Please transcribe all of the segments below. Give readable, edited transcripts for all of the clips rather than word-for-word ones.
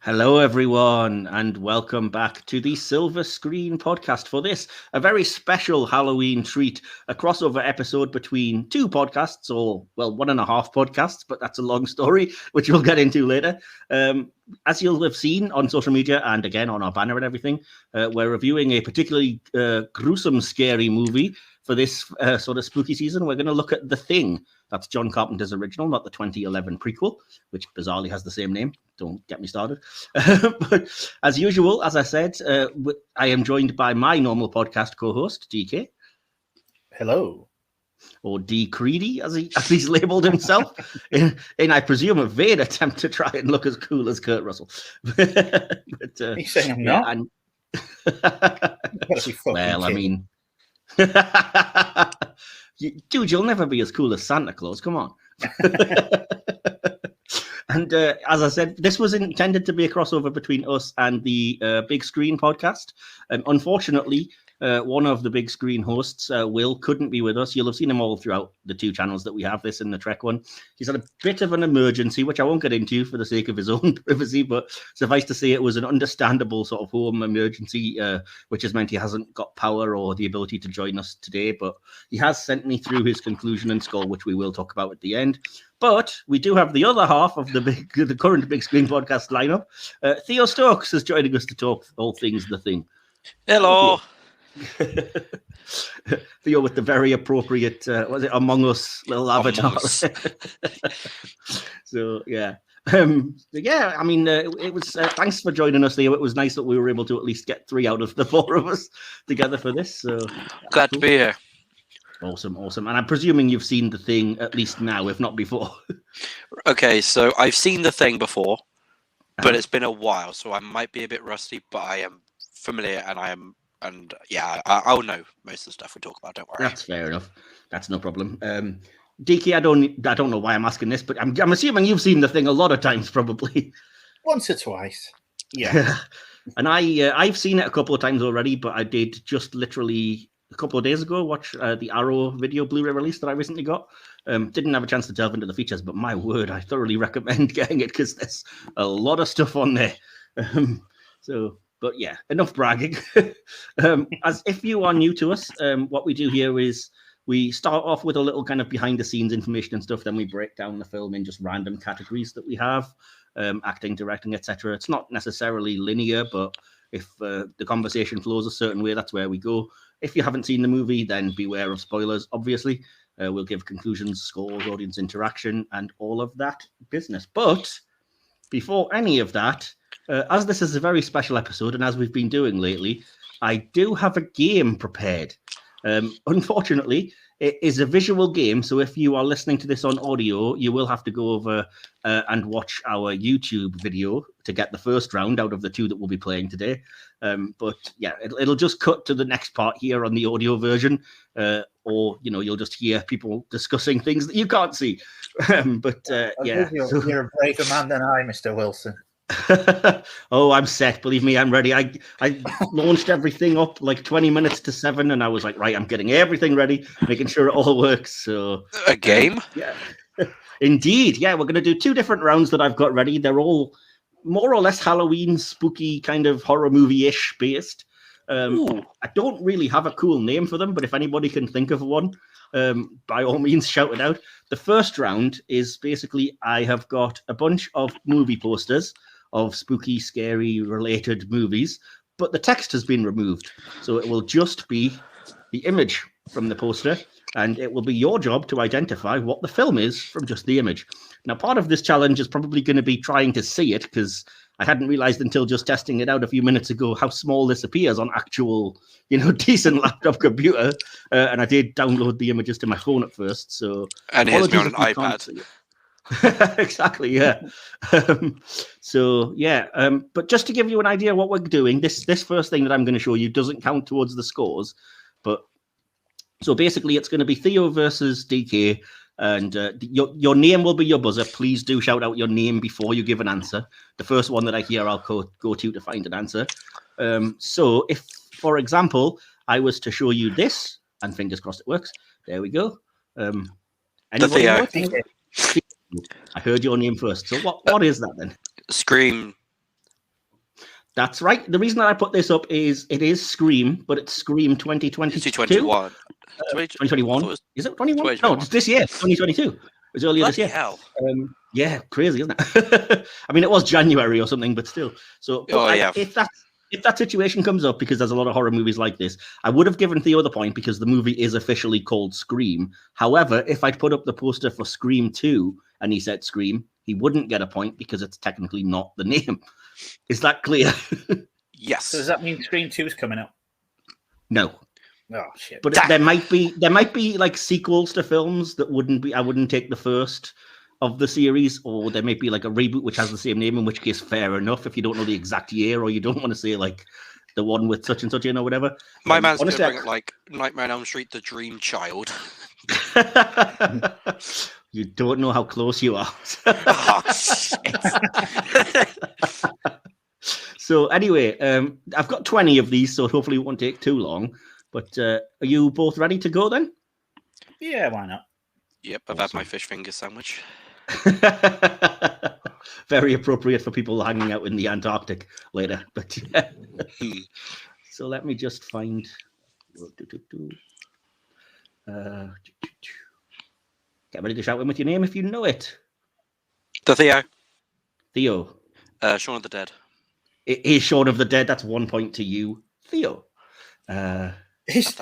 Hello, everyone, and welcome back to the Silver Screen Podcast for this, a very special Halloween treat, a crossover episode between two podcasts, or, well, 1.5 podcasts, but that's a long story, which we'll get into later. As you'll have seen on social media and again on our banner and everything, we're reviewing a particularly gruesome, scary movie for this sort of spooky season. We're going to look at The Thing. That's John Carpenter's original, not the 2011 prequel, which bizarrely has the same name. Don't get me started. But as usual, as I said, I am joined by my normal podcast co-host, DK. Hello. Or D. Creedy, as he's labelled himself, in I presume a vain attempt to try and look as cool as Kurt Russell. But, you saying I'm not? And... well, I mean, dude, you'll never be as cool as Santa Claus. Come on. And as I said, this was intended to be a crossover between us and the Big Screen podcast. Unfortunately, one of the Big Screen hosts, Will, couldn't be with us. You'll have seen him all throughout the two channels that we have, this and the Trek one. He's had a bit of an emergency, which I won't get into for the sake of his own privacy, but suffice to say it was an understandable sort of home emergency, which has meant he hasn't got power or the ability to join us today. But he has sent me through his conclusion and score, which we will talk about at the end. But we do have the other half of the current Big Screen podcast lineup. Theo Stokes is joining us to talk all things The Thing. Hello. Theo with the very appropriate, was it Among Us little avatar? So, yeah. I mean, it was, thanks for joining us, Theo. It was nice that we were able to at least get 3 out of the 4 of us together for this. So glad to be here. Awesome. And I'm presuming you've seen The Thing at least now, if not before. Okay, so I've seen The Thing before, but it's been a while, so I might be a bit rusty, but I am familiar and I'll know most of the stuff we talk about, don't worry. That's fair enough. That's no problem. DK, I don't know why I'm asking this, but I'm assuming you've seen The Thing a lot of times, probably. Once or twice. Yeah. And I've seen it a couple of times already, but I did just literally a couple of days ago watch the Arrow video Blu-ray release that I recently got. Didn't have a chance to delve into the features, but my word, I thoroughly recommend getting it because there's a lot of stuff on there. But yeah, enough bragging. As if you are new to us, what we do here is we start off with a little kind of behind the scenes information and stuff. Then we break down the film in just random categories that we have, acting, directing, etc. It's not necessarily linear, but if the conversation flows a certain way, that's where we go. If you haven't seen the movie, then beware of spoilers, obviously. We'll give conclusions, scores, audience interaction, and all of that business. But before any of that, as this is a very special episode, and as we've been doing lately, I do have a game prepared. Unfortunately, it is a visual game, so if you are listening to this on audio, you will have to go over and watch our YouTube video to get the first round out of the 2 that we'll be playing today. But yeah, it'll just cut to the next part here on the audio version, or you'll just hear people discussing things that you can't see. Yeah, you're a braver man than I, Mr. Wilson. Oh, I'm set. Believe me, I'm ready. I launched everything up like 20 minutes to 7, and I was like, right, I'm getting everything ready, making sure it all works. So a game? Yeah, indeed. Yeah, we're going to do 2 different rounds that I've got ready. They're all more or less Halloween, spooky, kind of horror movie-ish based. I don't really have a cool name for them, but if anybody can think of one, by all means, shout it out. The first round is basically I have got a bunch of movie posters of spooky, scary related movies, but the text has been removed. So it will just be the image from the poster, and it will be your job to identify what the film is from just the image. Now, part of this challenge is probably going to be trying to see it, because I hadn't realized until just testing it out a few minutes ago how small this appears on actual, decent laptop computer. And I did download the images to my phone at first. So, and here's me on an iPad. Exactly, yeah. But just to give you an idea of what we're doing, this first thing that I'm going to show you doesn't count towards the scores. But so basically, it's going to be Theo versus DK. And your name will be your buzzer. Please do shout out your name before you give an answer. The first one that I hear, I'll go to find an answer. So if, for example, I was to show you this, and fingers crossed it works. There we go. The Theo. I heard your name first. So what is that then? Scream That's right. The reason that I put this up is it is Scream, but it's Scream 2022. It's 2021. 2021. Is it 21? No, it's this year. 2022. It was earlier this year. Hell. Yeah, crazy, isn't it? I mean, it was January or something, but still. So, if that situation comes up, because there's a lot of horror movies like this, I would have given Theo the point because the movie is officially called Scream. However, if I'd put up the poster for Scream 2 and he said Scream, he wouldn't get a point because it's technically not the name. Is that clear? Yes. So does that mean Scream 2 is coming up? No. Oh shit! But there might be like sequels to films that I wouldn't take the first of the series, or there might be like a reboot which has the same name. In which case, fair enough. If you don't know the exact year, or you don't want to say like the one with such and such in or whatever. My man's going to bring up like Nightmare on Elm Street, The Dream Child. You don't know how close you are. Oh, shit. So anyway, I've got 20 of these, so hopefully it won't take too long. But are you both ready to go then? Yeah, why not? Yep, I've had my fish finger sandwich. Very appropriate for people hanging out in the Antarctic later. But yeah. So let me just find. Get ready to shout in with your name if you know it. The Theo. Theo. Shaun of the Dead. It is Shaun of the Dead. That's 1 point to you, Theo. That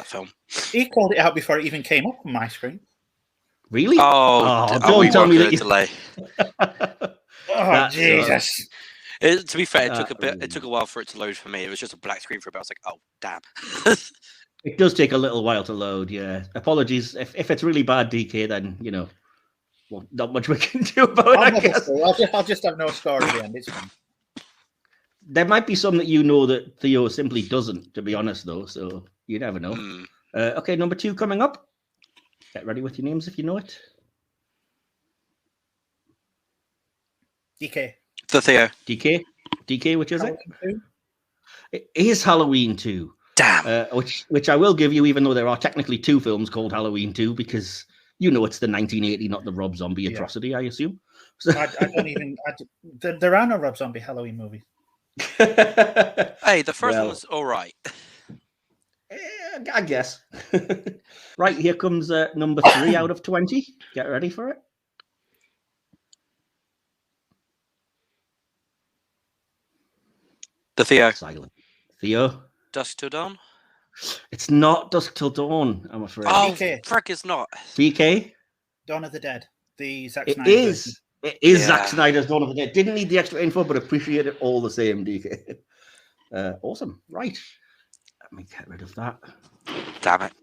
film. He called it out before it even came up on my screen. Really? Don't tell me that delay. Oh, Jesus! To be fair, it took a while for it to load for me. It was just a black screen for a bit. I was like, oh damn. It does take a little while to load. Yeah. Apologies if it's really bad, DK. Then well, not much we can do about it. I guess. I'll just have no score at the end. It's fine. There might be some that you know that Theo simply doesn't, to be honest, though. So you never know. Okay, number 2 coming up. Get ready with your names if you know it. DK. The Theo. DK, which is Halloween it? 2? It is Halloween 2. Damn. Which I will give you, even though there are technically 2 films called Halloween 2, because it's the 1980, not the Rob Zombie atrocity, I assume. So... I don't even. There are no Rob Zombie Halloween movies. Hey, the first one was all right. I guess. Right, here comes number 3 out of 20. Get ready for it. The Theo. Silent. Theo. Dusk Till Dawn. It's not Dusk Till Dawn, I'm afraid. Oh, DK. frick, it's not. DK. Dawn of the Dead. The Zack It Snyder is. version. It is Zack Snyder's Dawn of the Dead. Didn't need the extra info, but appreciate it all the same, DK. Awesome. Right. Let me get rid of that. Damn it.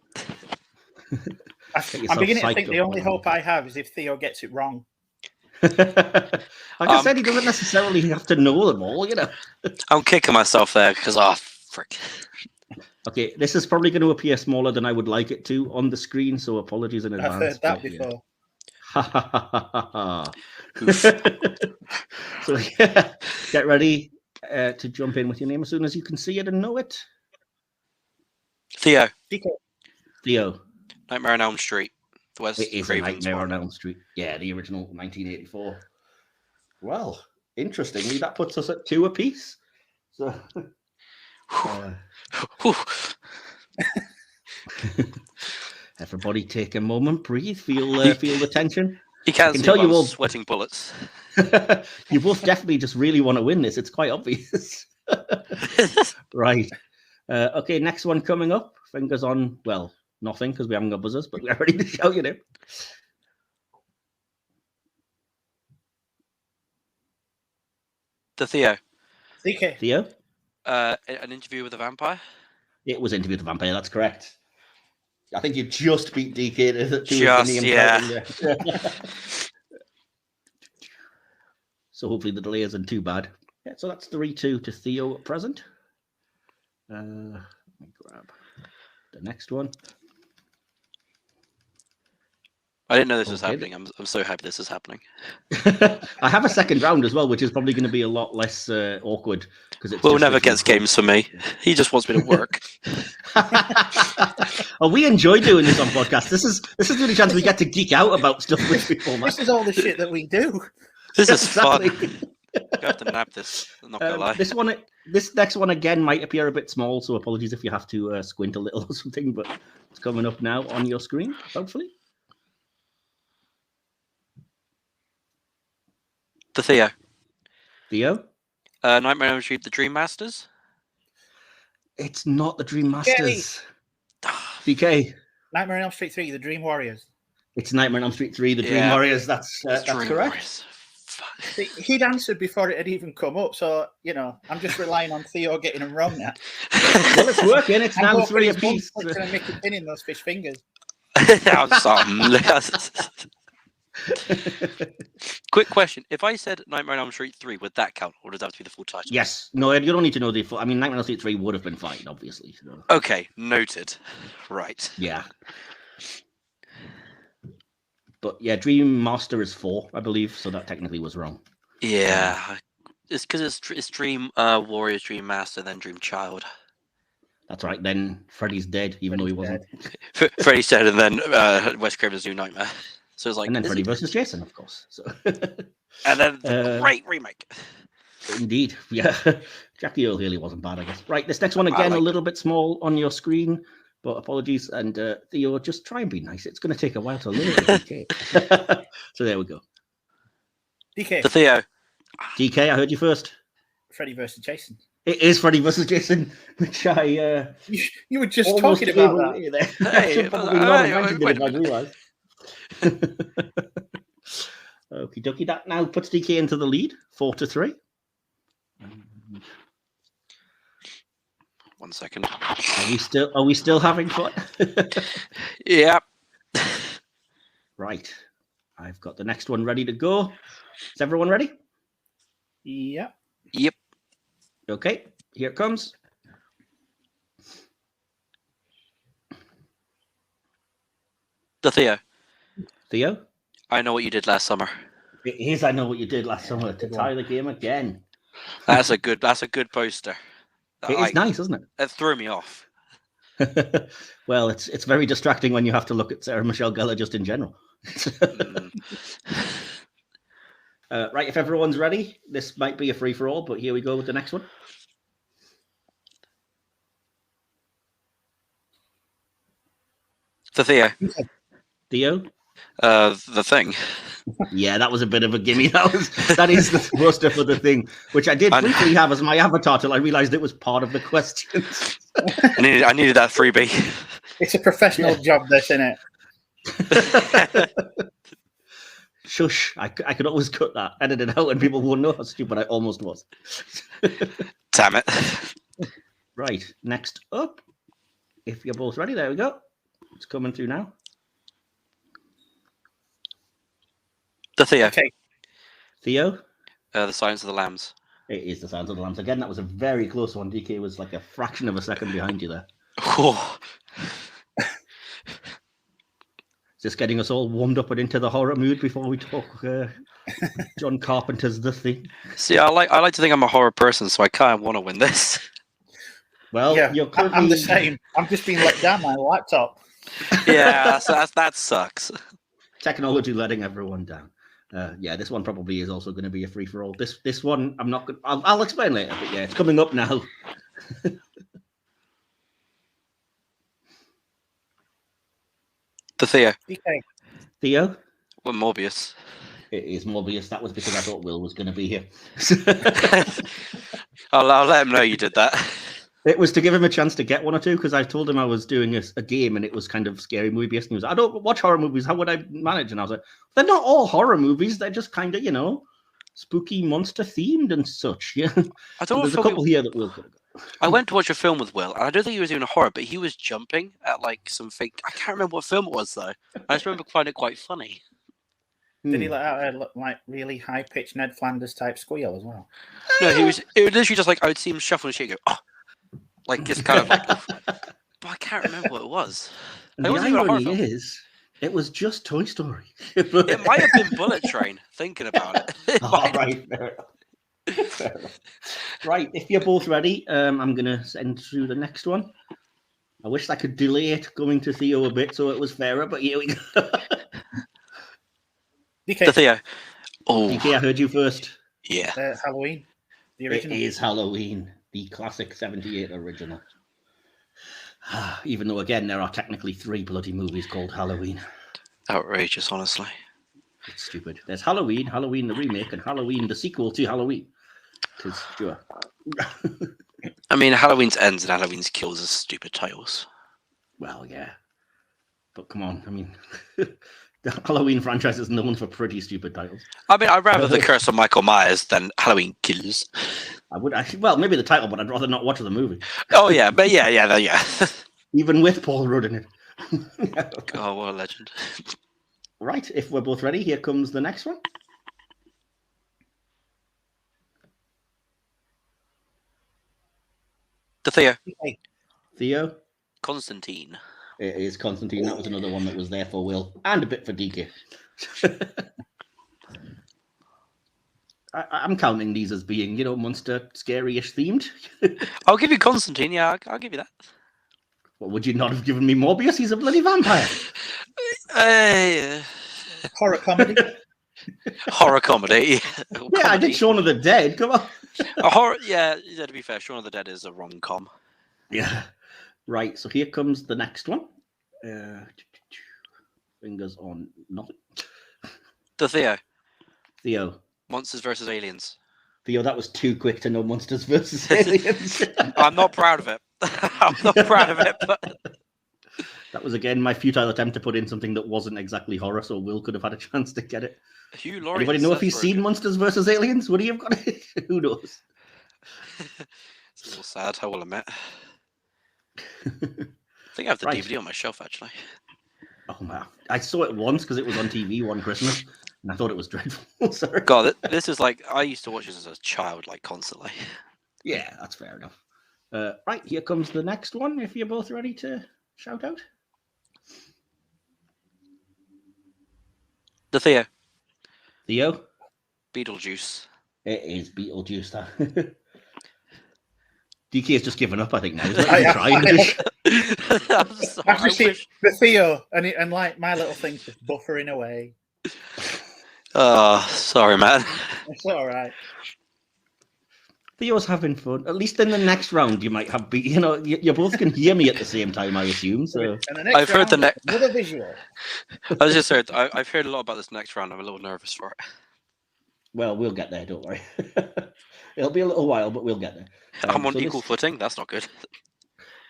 I'm beginning to think the only hope I have is if Theo gets it wrong. Like I said, he doesn't necessarily have to know them all, I'm kicking myself there because, frick. Okay, this is probably going to appear smaller than I would like it to on the screen, so apologies in advance. I've heard that before. So yeah, get ready to jump in with your name as soon as you can see it and know it. Theo. Theo. Nightmare on Elm Street. It is a Nightmare on Elm Street. Yeah, the original 1984. Well, interestingly, that puts us at 2 apiece. So, everybody take a moment, breathe, feel the tension. You can't see you all sweating bullets. You both definitely just really want to win this. It's quite obvious. Right. Okay, next one coming up. Fingers on, well, nothing because we haven't got buzzers, but we're ready to shout your name. The Theo. DK. Theo? An Interview with a Vampire? It was Interview with the Vampire, that's correct. I think you just beat DK to just, yeah. So hopefully the delay isn't too bad. Yeah, so that's 3-2 to Theo at present. Let me grab the next one. I didn't know this was happening. I'm so happy this is happening. I have a second round as well, which is probably going to be a lot less awkward because Will never gets games for me. He just wants me to work. Oh, we enjoy doing this on podcast. This is the only chance we get to geek out about stuff with people. This is all the shit that we do. This is fun. I have to nab this. I'm not gonna lie. This next one again might appear a bit small, so apologies if you have to squint a little or something. But it's coming up now on your screen, hopefully. The Theo. Theo? Nightmare on Elm Street, The Dream Masters. It's not the Dream Masters. DK. Nightmare on Elm Street 3, The Dream Warriors. It's Nightmare on Elm Street 3, The Dream Yeah. Warriors. That's Dream correct. Warriors. Fuck. See, he'd answered before it had even come up, so I'm just relying on Theo getting them wrong now. Well, it's working. It's I'm now hoping 3 his apiece. mum's gonna make a pin in those fish fingers. Quick question: if I said Nightmare on Elm Street 3, would that count, or does that have to be the full title? Yes. No, you don't need to know the full. I mean, Nightmare on Elm Street 3 would have been fine, obviously. So. Okay, noted. Right. Yeah. But yeah, Dream Master is 4, I believe, so that technically was wrong. Yeah, it's because it's Dream Warriors, Dream Master, then Dream Child. That's right. Then Freddy's dead, even though he wasn't. Freddy's dead, and then Wes Craven's New Nightmare. So it's like, and then Freddy versus Jason, of course. So. And then the great remake. Indeed, yeah. Jackie Earle really wasn't bad, I guess. Right, this next one again, a little bit small on your screen, but apologies. And Theo, just try and be nice. It's going to take a while to load. DK. So there we go. DK. The Theo. DK, I heard you first. Freddy versus Jason. It is Freddy versus Jason, which I. You were just talking about that. I should probably not have mentioned it if I realised. Okie dokie, that now puts DK into the lead, 4-3. 1 second. Are we still having fun? Yeah. Right. I've got the next one ready to go. Is everyone ready? Yeah. Yep. Okay, here it comes. The Theo. Theo? I know what you did last summer. It is I Know What You Did Last Summer to tie the game again. That's a good poster. It is nice, isn't it? It threw me off. Well, it's very distracting when you have to look at Sarah Michelle Gellar just in general. Right, if everyone's ready, this might be a free-for-all, but here we go with the next one. The Theo. Theo? The Thing. Yeah, that was a bit of a gimme. That is the poster for The Thing, which I did briefly have as my avatar till I realised it was part of the questions. I needed that freebie. It's a professional job, this, isn't it? Shush! I could always cut that, edit it out, and people won't know how stupid I almost was. Damn it! Right, next up, if you're both ready, there we go. It's coming through now. The Theo. Okay. Theo? The Silence of the Lambs. It is The Silence of the Lambs. Again, that was a very close one. DK was like a fraction of a second behind you there. Oh. Just getting us all warmed up and into the horror mood before we talk John Carpenter's The Thing. See, I like to think I'm a horror person, so I kind of want to win this. Well, yeah, you're currently... I'm the same. I'm just being let down by my laptop. Yeah, that sucks. Technology letting everyone down. Yeah, this one probably is also going to be a free for all. This one, I'm not going. I'll explain later. But yeah, it's coming up now. The Theo. DK. Theo? Well, Morbius. It is Morbius. That was because I thought Will was going to be here. I'll let him know you did that. It was to give him a chance to get one or two, because I told him I was doing a game and it was kind of scary movie. And he was like, I don't watch horror movies. How would I manage? And I was like, they're not all horror movies. They're just kind of, spooky monster themed and such. Yeah. I don't know. There's a couple here that Will could have got. I went to watch a film with Will, and I don't think he was doing a horror, but he was jumping at like some fake. I can't remember what film it was though. I just remember finding it quite funny. Did he let out a really high pitched Ned Flanders type squeal as well? No, it was literally just like I would see him shuffle and shake, go, oh, like just kind of like. But I can't remember what it was. And the irony is, it was just Toy Story. It might have been Bullet Train. Thinking about it. Right, fair enough. Fair enough. Right, if you're both ready, I'm going to send through the next one. I wish I could delay it going to Theo a bit so it was fairer, but here we go. DK. The Theo. Oh. DK, I heard you first. Yeah. Halloween. The It original. is Halloween, the classic 78 original. Even though, again, there are technically 3 bloody movies called Halloween. Outrageous, honestly. It's stupid. There's Halloween, Halloween the remake, and Halloween the sequel to Halloween. Tis sure. I mean, Halloween's Ends and Halloween's Kills are stupid titles. Well, yeah. But come on, I mean, the Halloween franchise is known for pretty stupid titles. I mean, I'd rather The Curse of Michael Myers than Halloween Kills. I would actually, well, maybe the title, but I'd rather not watch the movie. Oh, yeah, but yeah. Even with Paul Rudd in it. Oh, what a legend. Right, if we're both ready, here comes the next one. The Theo. Theo? Constantine. It is Constantine. That was another one that was there for Will, and a bit for DK. I'm counting these as being, monster, scary-ish themed. I'll give you Constantine, yeah, I'll give you that. Well, would you not have given me Morbius? He's a bloody vampire. Horror comedy. Horror comedy. Yeah, I did Shaun of the Dead. Come on. A horror. Yeah, to be fair, Shaun of the Dead is a rom-com. Yeah. Right. So here comes the next one. Fingers on nothing. The Theo. Theo. Monsters versus Aliens. Theo, that was too quick to know Monsters versus Aliens. I'm not proud of it. I'm not proud of it, but that was again my futile attempt to put in something that wasn't exactly horror, so Will could have had a chance to get it. Hugh Laurie. Anybody know if he's seen Monsters versus Aliens? Would he have got it? Who knows? It's a little sad, I will admit. I think I have the DVD on my shelf, actually. Oh, man. I saw it once because it was on TV one Christmas, and I thought it was dreadful. Sorry. God, this is like, I used to watch this as a child, like, constantly. Yeah, that's fair enough. Right, here comes the next one, if you're both ready to shout out. The Theo. Theo? Beetlejuice. It is Beetlejuice, that. DK has just given up, I think, now. He's I'm sorry. The Theo, and like my little thing's just buffering away. Oh, sorry, man. It's all right. Theo's having fun. At least in the next round, you might have you both can hear me at the same time, I assume. So I've heard the next. Another visual. I was just heard. I've heard a lot about this next round. I'm a little nervous for it. Well, we'll get there. Don't worry. It'll be a little while, but we'll get there. I'm on equal footing. That's not good.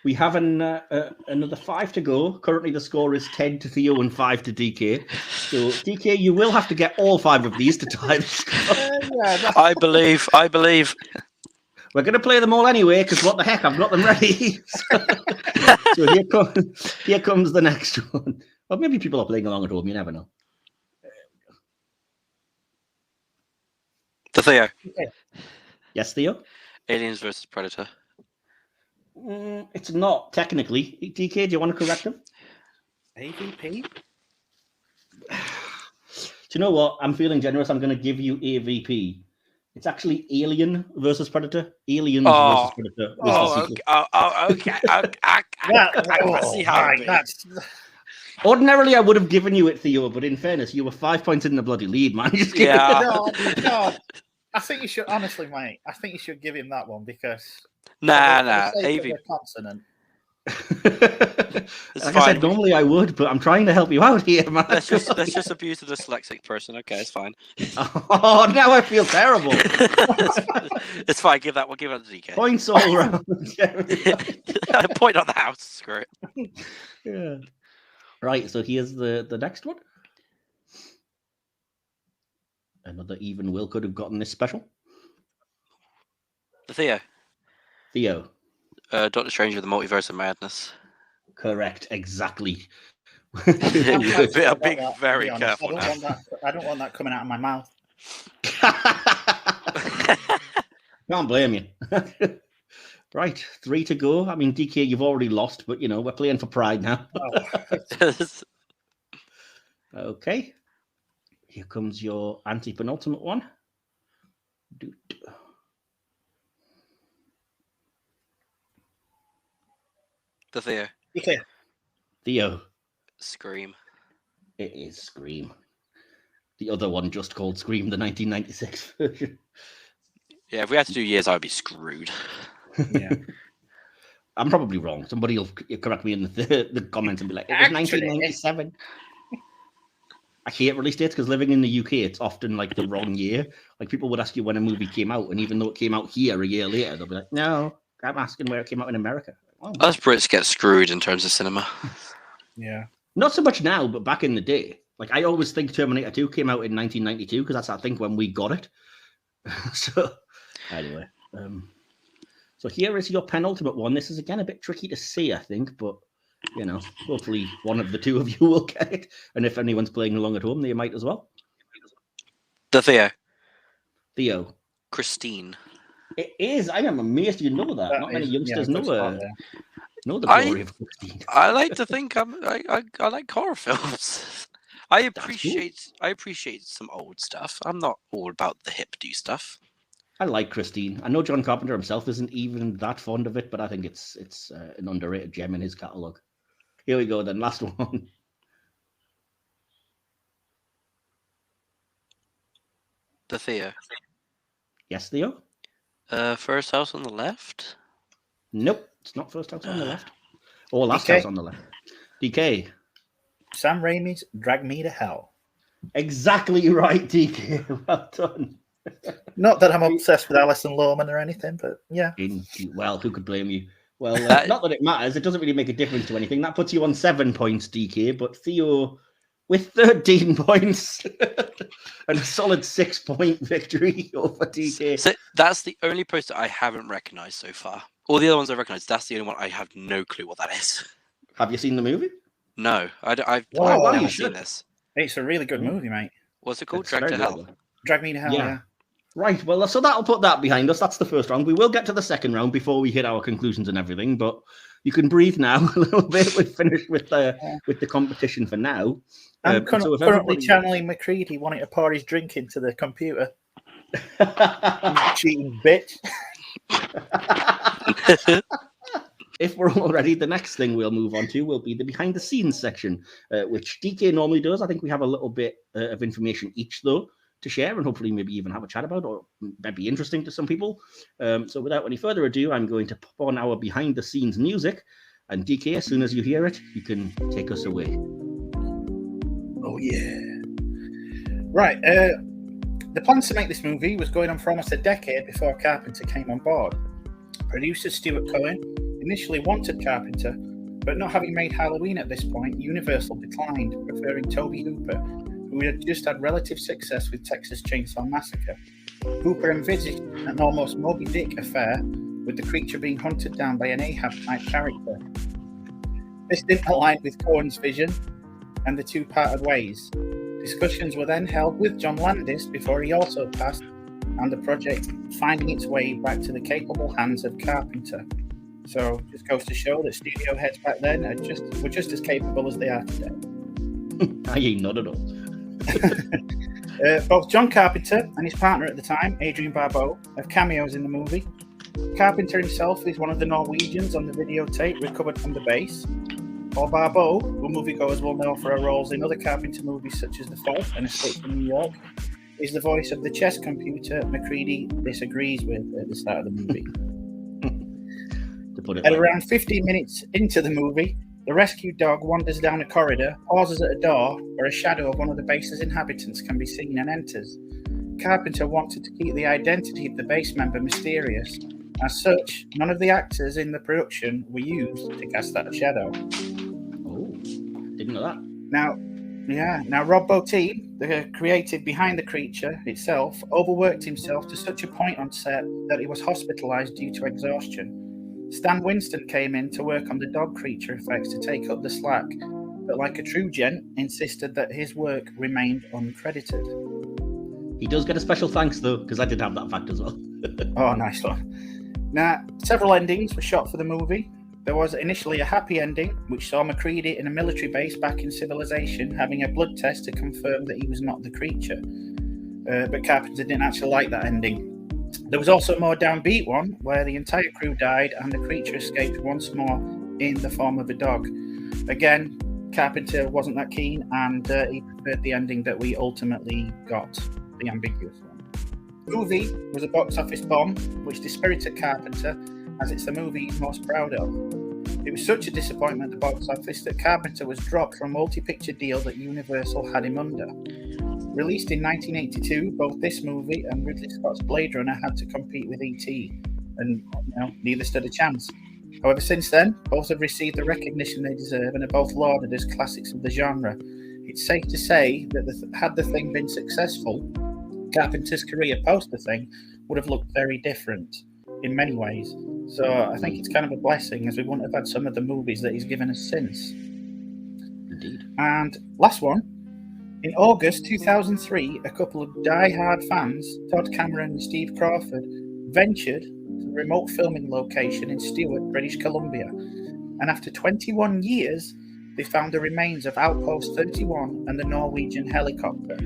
We have another 5 to go. Currently, the score is 10 to Theo and 5 to DK. So, DK, you will have to get all 5 of these to tie the score. I believe. We're going to play them all anyway, because what the heck, I've got them ready. So here comes the next one. Or maybe people are playing along at home, you never know. The Theo. Okay. Yes, Theo? Aliens versus Predator. It's not, technically. DK, do you want to correct them? AVP? Do you know what? I'm feeling generous. I'm going to give you AVP. It's actually Alien versus Predator. Aliens versus Predator. Okay. I see how that's... Ordinarily, I would have given you it, Theo, but in fairness, you were 5 points in the bloody lead, man. No. I think you should, honestly, mate. I think you should give him that one because... Nah. AV. Consonant. Like I said, normally I would, but I'm trying to help you out here, man. Let's just abuse the dyslexic person. Okay, it's fine. Oh, now I feel terrible. It's fine. We'll give it to DK. Points all around. Point on the house. Screw it. Yeah. Right. So here's the next one. Another even Will could have gotten this special. The Theo. Doctor Strange with the Multiverse of Madness. Correct, exactly. I'm being very careful now. I don't want that coming out of my mouth. Can't blame you. Right, 3 to go. I mean, DK, you've already lost, but we're playing for pride now. Okay. Here comes your anti-penultimate one. The Theo. Theo. Scream. It is Scream. the other one just called Scream, the 1996 version. Yeah, if we had to do years, I'd be screwed. Yeah. I'm probably wrong. Somebody will correct me in the comments and be like, it was 1997. I hate release dates because living in the UK, it's often like the wrong year. Like people would ask you when a movie came out, and even though it came out here a year later, they'll be like, no, I'm asking where it came out in America. Oh, Us Brits get screwed in terms of cinema. Yeah. Not so much now, but back in the day. Like I always think Terminator 2 came out in 1992 because that's I think when we got it. So anyway, so here is your penultimate one. This is again a bit tricky to see, I think, but you know, hopefully one of the two of you will get it. And if anyone's playing along at home, they might as well. The Theo. Christine. It is. I am amazed you know that. Not many youngsters know the glory of Christine. I like to think I like horror films. I appreciate some old stuff. I'm not all about the hip do stuff. I like Christine. I know John Carpenter himself isn't even that fond of it, but I think it's an underrated gem in his catalogue. Here we go then, last one. The Theo. Yes, Theo? First house on the left? Nope, it's not first house on the left. Or last house on the left. DK. Sam Raimi's Drag Me to Hell. Exactly right, DK. Well done. Not that I'm obsessed with Alison Lohman or anything, but yeah. Well, who could blame you? Well, not that it matters. It doesn't really make a difference to anything. That puts you on 7 points, DK, but Theo with 13 points and a solid 6-point victory over DK. So that's the only poster I haven't recognised so far. All the other ones I recognise, that's the only one I have no clue what that is. Have you seen the movie? No, I've Wow, never seen this. It's a really good movie, mate. What's it called? It's Drag very to Hell? good. Drag Me to Hell, yeah. Right, well, so that'll put that behind us. That's the first round. We will get to the second round before we hit our conclusions and everything, but you can breathe now a little bit. We've finished with the competition for now. I'm currently channeling McCready wanting to pour his drink into the computer. Cheating bitch. If we're all ready, the next thing we'll move on to will be the behind the scenes section, which DK normally does. I think we have a little bit of information each, though, to share and hopefully maybe even have a chat about, or might be interesting to some people. So without any further ado, I'm going to pop on our behind the scenes music. And DK, as soon as you hear it, you can take us away. Oh, yeah. Right. The plans to make this movie was going on for almost a decade before Carpenter came on board. Producer Stuart Cohen initially wanted Carpenter, but not having made Halloween at this point, Universal declined, preferring Tobe Hooper, who had just had relative success with Texas Chainsaw Massacre. Hooper envisaged an almost Moby Dick affair, with the creature being hunted down by an Ahab-type character. This didn't align with Cohen's vision, and the two parted ways. Discussions were then held with John Landis before he also passed, and the project finding its way back to the capable hands of Carpenter. So just goes to show that studio heads back then were just as capable as they are today. I ain't not at all. Both John Carpenter and his partner at the time, Adrian Barbeau, have cameos in the movie. Carpenter himself is one of the Norwegians on the videotape recovered from the base. While Barbeau, who moviegoers will know for her roles in other Carpenter movies such as The Fog and Escape from New York, is the voice of the chess computer McCready disagrees with at the start of the movie. At around 15 minutes into the movie, the rescue dog wanders down a corridor, pauses at a door where a shadow of one of the base's inhabitants can be seen and enters. Carpenter wanted to keep the identity of the base member mysterious. As such, none of the actors in the production were used to cast that shadow. Oh, didn't know that. Now Rob Bottin, the creative behind the creature itself, overworked himself to such a point on set that he was hospitalized due to exhaustion. Stan Winston came in to work on the dog creature effects to take up the slack, but like a true gent, insisted that his work remained uncredited. He does get a special thanks, though, because I did have that fact as well. Oh, nice one. Now, several endings were shot for the movie. There was initially a happy ending, which saw McCready in a military base back in civilization having a blood test to confirm that he was not the creature. But Carpenter didn't actually like that ending. There was also a more downbeat one, where the entire crew died and the creature escaped once more in the form of a dog. Again, Carpenter wasn't that keen, and he preferred the ending that we ultimately got, the ambiguous one. The movie was a box office bomb, which dispirited Carpenter, as it's the movie he's most proud of. It was such a disappointment at the box office that Carpenter was dropped from a multi-picture deal that Universal had him under. Released in 1982, both this movie and Ridley Scott's Blade Runner had to compete with E.T., and neither stood a chance. However, since then, both have received the recognition they deserve and are both lauded as classics of the genre. It's safe to say that had The Thing been successful, Carpenter's career post The Thing would have looked very different in many ways. So I think it's kind of a blessing, as we wouldn't have had some of the movies that he's given us since. Indeed. And last one. In August 2003, a couple of die-hard fans, Todd Cameron and Steve Crawford, ventured to a remote filming location in Stewart, British Columbia. And after 21 years, they found the remains of Outpost 31 and the Norwegian helicopter.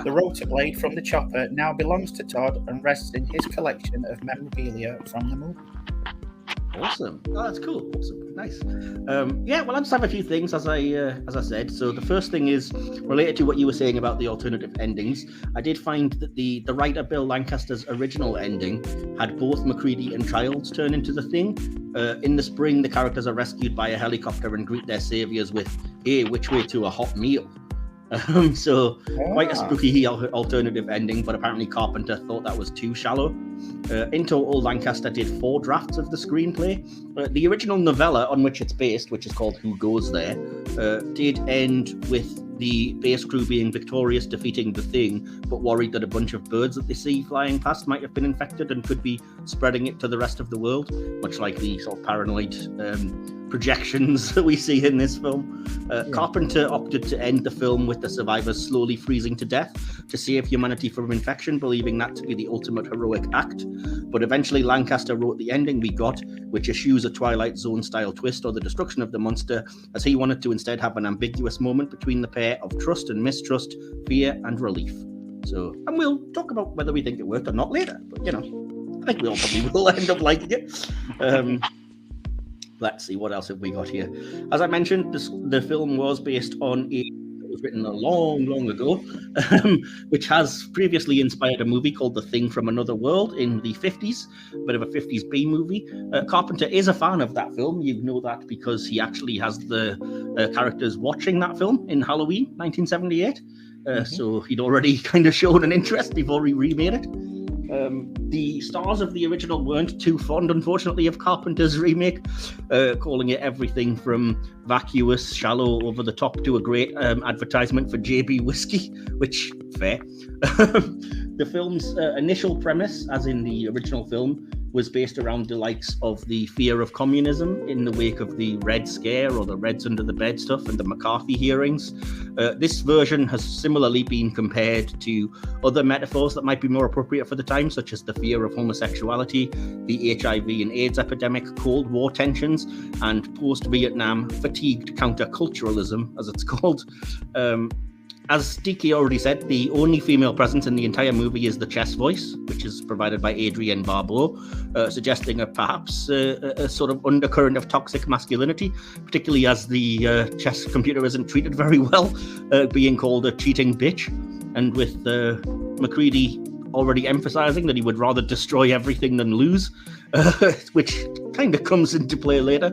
The rotor blade from the chopper now belongs to Todd and rests in his collection of memorabilia from the movie. Awesome. Oh, that's cool. Awesome. Nice. Well, I just have a few things, as I said. So the first thing is related to what you were saying about the alternative endings. I did find that the writer Bill Lancaster's original ending had both MacReady and Childs turn into the Thing. In the spring, the characters are rescued by a helicopter and greet their saviors with, "Hey, which way to a hot meal?" Quite a spooky alternative ending, but apparently Carpenter thought that was too shallow. In total, Lancaster did 4 drafts of the screenplay. The original novella on which it's based, which is called Who Goes There, did end with the base crew being victorious, defeating the Thing, but worried that a bunch of birds that they see flying past might have been infected and could be spreading it to the rest of the world, much like the sort of paranoid projections that we see in this film. Carpenter opted to end the film with the survivors slowly freezing to death to save humanity from infection, believing that to be the ultimate heroic act. But eventually Lancaster wrote the ending we got, which eschews a Twilight Zone style twist or the destruction of the monster, as he wanted to instead have an ambiguous moment between the pair of trust and mistrust, fear and relief. And we'll talk about whether we think it worked or not later, but I think we all probably will end up liking it. Let's see, what else have we got here? As I mentioned, the film was based on it was written a long ago, which has previously inspired a movie called The Thing from Another World in the 50s, a bit of a 50s B movie. Carpenter is a fan of that film. You know that because he actually has the characters watching that film in Halloween 1978. So he'd already kind of shown an interest before he remade it. The stars of the original weren't too fond, unfortunately, of Carpenter's remake, calling it everything from vacuous, shallow, over the top to a great advertisement for JB whiskey, which, fair. The film's initial premise, as in the original film, was based around the likes of the fear of communism in the wake of the Red Scare or the Reds Under the Bed stuff and the McCarthy hearings. This version has similarly been compared to other metaphors that might be more appropriate for the time, such as the fear of homosexuality, the HIV and AIDS epidemic, Cold War tensions, and post-Vietnam fatigued counterculturalism, as it's called. As D.K already said, the only female presence in the entire movie is the chess voice, which is provided by Adrienne Barbeau, suggesting perhaps a sort of undercurrent of toxic masculinity, particularly as the chess computer isn't treated very well, being called a cheating bitch, and with MacReady already emphasizing that he would rather destroy everything than lose, which kind of comes into play later.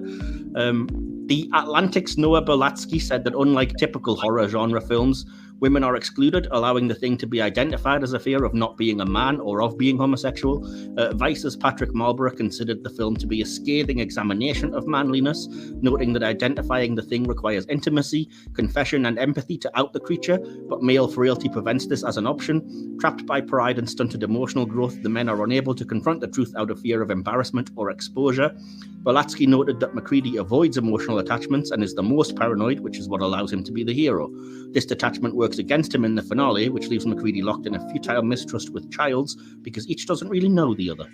The Atlantic's Noah Berlatsky said that unlike typical horror genre films, women are excluded, allowing the Thing to be identified as a fear of not being a man or of being homosexual. Vice's Patrick Marlborough considered the film to be a scathing examination of manliness, noting that identifying the Thing requires intimacy, confession and empathy to out the creature, but male frailty prevents this as an option. Trapped by pride and stunted emotional growth, the men are unable to confront the truth out of fear of embarrassment or exposure. Berlatsky noted that MacReady avoids emotional attachments and is the most paranoid, which is what allows him to be the hero. This detachment works against him in the finale, which leaves MacReady locked in a futile mistrust with Childs because each doesn't really know the other.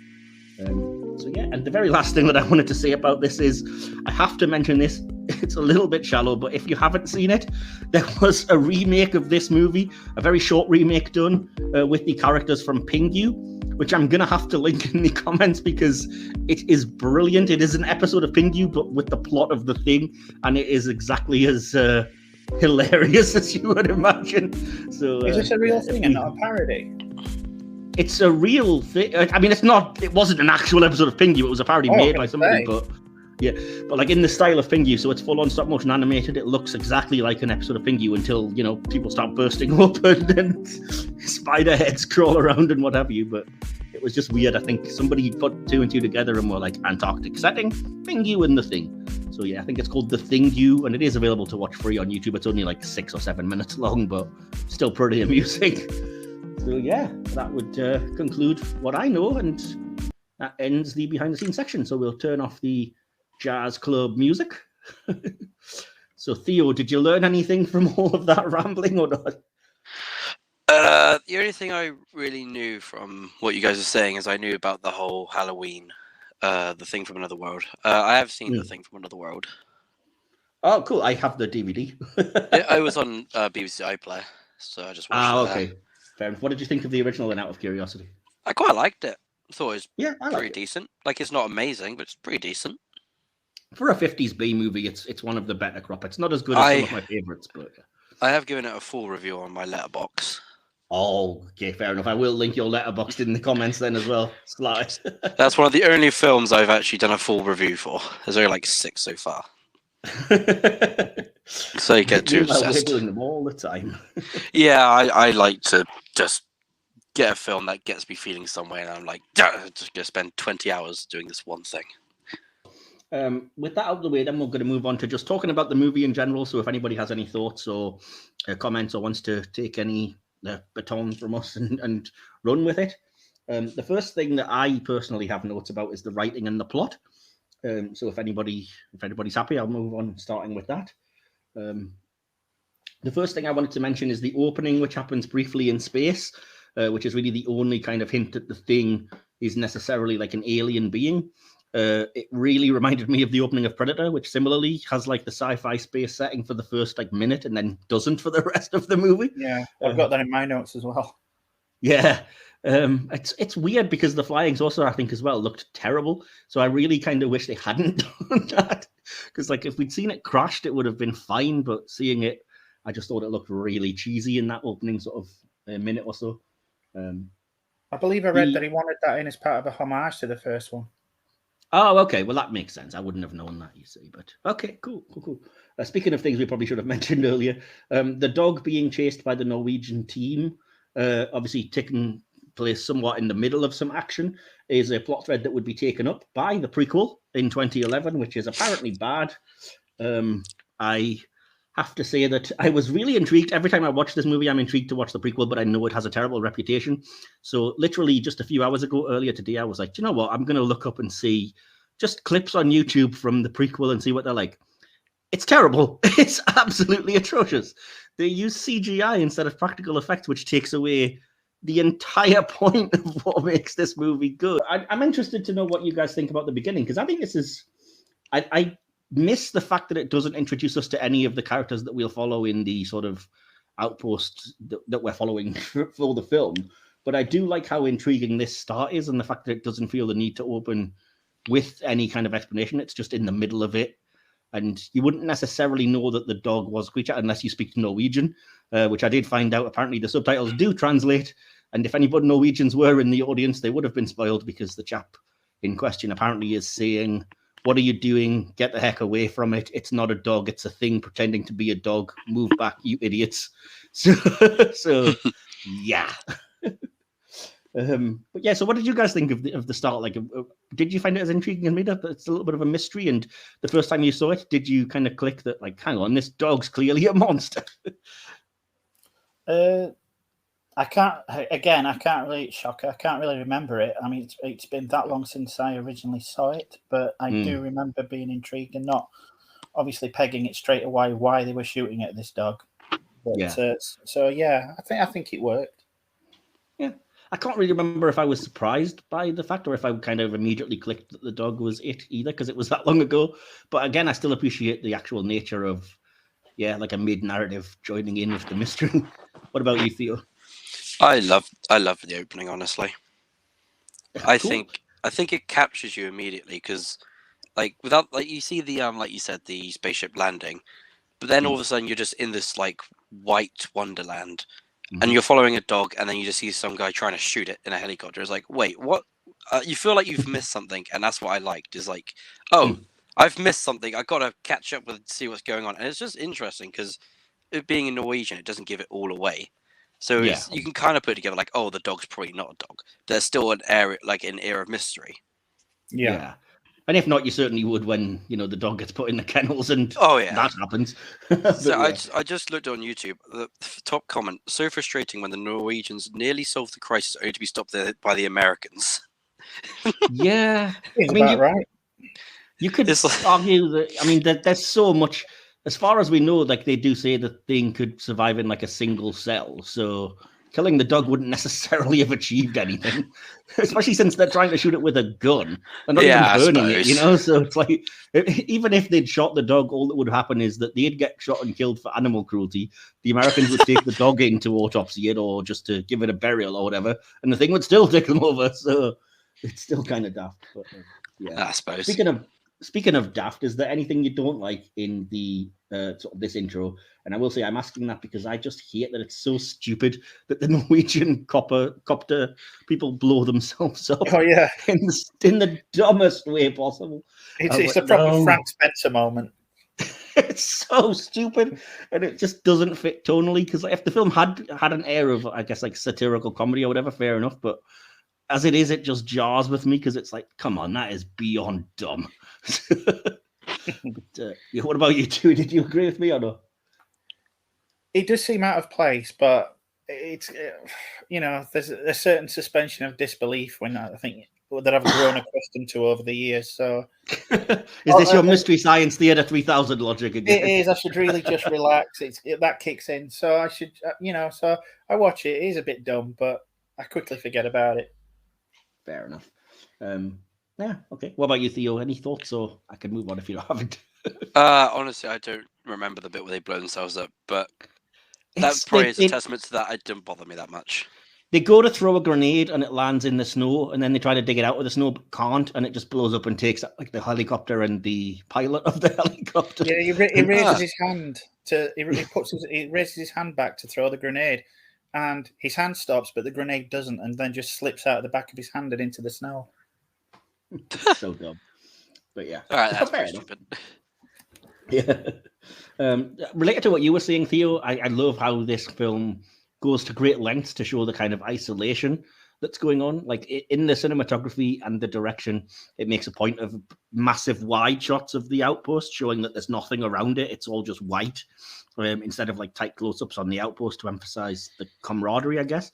And the very last thing that I wanted to say about this is, I have to mention this, it's a little bit shallow, but if you haven't seen it, there was a remake of this movie, a very short remake done with the characters from Pingu, which I'm going to have to link in the comments because it is brilliant. It is an episode of Pingu, but with the plot of The Thing, and it is exactly as hilarious as you would imagine. So, is this a real thing and not a parody? It's a real thing. I mean, it wasn't an actual episode of Pingu. It was a parody made by somebody, but like in the style of Pingu, so it's full on stop motion animated. It looks exactly like an episode of Pingu until, you know, people start bursting open and spider heads crawl around and what have you. But it was just weird. I think somebody put 2 and 2 together and were like, Antarctic setting, Pingu and The Thing. So yeah, I think it's called The Thingu, and it is available to watch free on YouTube. It's only like 6 or 7 minutes long, but still pretty amusing. So yeah, that would conclude what I know, and that ends the behind the scenes section. So we'll turn off the jazz club music. So Theo, did you learn anything from all of that rambling or not? The only thing I really knew from what you guys are saying is I knew about the whole Halloween, The Thing from Another World. I have seen The Thing from Another World. Oh, cool. I have the DVD. I was on BBC iPlayer, so I just watched it. Okay. Fair enough. What did you think of the original then, out of curiosity? I quite liked it. I thought it was pretty like decent. Like, it's not amazing, but it's pretty decent. For a 50s B movie, it's one of the better crop. It's not as good as some of my favourites, but I have given it a full review on my letterbox. Oh, okay, fair enough. I will link your letterbox in the comments then as well. Slide. That's one of the only films I've actually done a full review for. There's only like 6 so far. So you get too obsessed. Doing them all the time. Yeah, I like to just get a film that gets me feeling some way, and I'm like, just gonna spend 20 hours doing this one thing. With that out of the way, then we're going to move on to just talking about the movie in general. So if anybody has any thoughts or comments or wants to take any baton from us and run with it. The first thing that I personally have notes about is the writing and the plot. So if anybody's happy, I'll move on starting with that. The first thing I wanted to mention is the opening, which happens briefly in space, which is really the only kind of hint that the thing is necessarily like an alien being. It really reminded me of the opening of Predator, which similarly has like the sci-fi space setting for the first like minute and then doesn't for the rest of the movie. Yeah, I've got that in my notes as well. Yeah. It's weird because the flying saucer, I think, as well looked terrible. So I really kind of wish they hadn't done that, because like if we'd seen it crashed, it would have been fine. But seeing it, I just thought it looked really cheesy in that opening sort of minute or so. I believe I read that he wanted that in as part of a homage to the first one. Oh, okay. Well, that makes sense. I wouldn't have known that, you see. But okay, cool. Speaking of things we probably should have mentioned earlier, the dog being chased by the Norwegian team, obviously taking place somewhat in the middle of some action, is a plot thread that would be taken up by the prequel in 2011, which is apparently bad. I have to say that I was really intrigued. Every time I watch this movie, I'm intrigued to watch the prequel, but I know it has a terrible reputation. So literally just a few hours ago, earlier today, I was like, you know what? I'm going to look up and see just clips on YouTube from the prequel and see what they're like. It's terrible. It's absolutely atrocious. They use CGI instead of practical effects, which takes away the entire point of what makes this movie good. I'm interested to know what you guys think about the beginning, because I think this is... I miss the fact that it doesn't introduce us to any of the characters that we'll follow in the sort of outpost that we're following for the film. But I do like how intriguing this start is, and the fact that it doesn't feel the need to open with any kind of explanation. It's just in the middle of it. And you wouldn't necessarily know that the dog was a creature unless you speak Norwegian, which I did find out. Apparently the subtitles do translate. And if anybody Norwegians were in the audience, they would have been spoiled, because the chap in question apparently is saying, "What are you doing? Get the heck away from it. It's not a dog. It's a thing pretending to be a dog. Move back, you idiots." So yeah. But yeah, so what did you guys think of the start? Like, did you find it as intriguing as me? That it's a little bit of a mystery. And the first time you saw it, did you kind of click that, like, hang on, this dog's clearly a monster? I can't really, Shocker, I can't really remember it. I mean, it's been that long since I originally saw it, but I do remember being intrigued and not obviously pegging it straight away why they were shooting at this dog. But, yeah. So yeah, I think it worked. Yeah. I can't really remember if I was surprised by the fact or if I kind of immediately clicked that the dog was it either, because it was that long ago. But again, I still appreciate the actual nature of, like a mid-narrative joining in with the mystery. What about you, Theo? I love the opening, honestly. I Cool. think it captures you immediately because, like, without like you see the like you said the spaceship landing, but then all of a sudden you're just in this like white wonderland, and you're following a dog, and then you just see some guy trying to shoot it in a helicopter. It's like, wait, what? You feel like you've missed something, and that's what I liked. Is like, oh, I've missed something. I gotta catch up with see what's going on, and it's just interesting because it being in Norwegian, it doesn't give it all away. So Yeah. you can kind of put it together like, oh, the dog's probably not a dog. There's still an area like an air of mystery. Yeah. And if not, you certainly would when the dog gets put in the kennels and that happens. So I just looked on YouTube. The top comment: so frustrating when the Norwegians nearly solved the crisis, only to be stopped there by the Americans. Yeah, It's about right. You could argue that. I mean, there's so much. As far as we know, like they do say the thing could survive in like a single cell. So killing the dog wouldn't necessarily have achieved anything, especially since they're trying to shoot it with a gun. They're not even burning it, So it's like, even if they'd shot the dog, all that would happen is that they'd get shot and killed for animal cruelty. The Americans would take the dog in to autopsy it or just to give it a burial or whatever, and the thing would still take them over. So it's still kind of daft. But, I suppose. Speaking of daft, is there anything you don't like in the sort of this intro? And I will say I'm asking that because I just hate that it's so stupid that the Norwegian copter people blow themselves up. Oh yeah, in the dumbest way possible. It's a proper Frank Spencer moment. It's so stupid, and it just doesn't fit tonally. Because if the film had an air of, I guess, like satirical comedy or whatever, fair enough. But as it is, it just jars with me because it's like, come on, that is beyond dumb. But, what about you two? Did you agree with me or not? It does seem out of place, but it's there's a certain suspension of disbelief when I think that I've grown accustomed to over the years. So, is this your Mystery Science Theater 3000 logic again? It is. I should really just relax. That kicks in. So I should, So I watch it. It is a bit dumb, but I quickly forget about it. Fair enough. Yeah. Okay. What about you, Theo? Any thoughts, or I can move on if you haven't? Honestly, I don't remember the bit where they blow themselves up, but that probably is a testament to that. It didn't bother me that much. They go to throw a grenade and it lands in the snow, and then they try to dig it out of the snow but can't, and it just blows up and takes like the helicopter and the pilot of the helicopter. Yeah, he raises his hand he raises his hand back to throw the grenade, and his hand stops, but the grenade doesn't, and then just slips out of the back of his hand and into the snow. So dumb. But yeah. All right, that's pretty stupid. Yeah. Related to what you were saying, Theo, I love how this film goes to great lengths to show the kind of isolation that's going on. Like in the cinematography and the direction, it makes a point of massive wide shots of the outpost, showing that there's nothing around it. It's all just white, instead of like tight close-ups on the outpost to emphasize the camaraderie, I guess.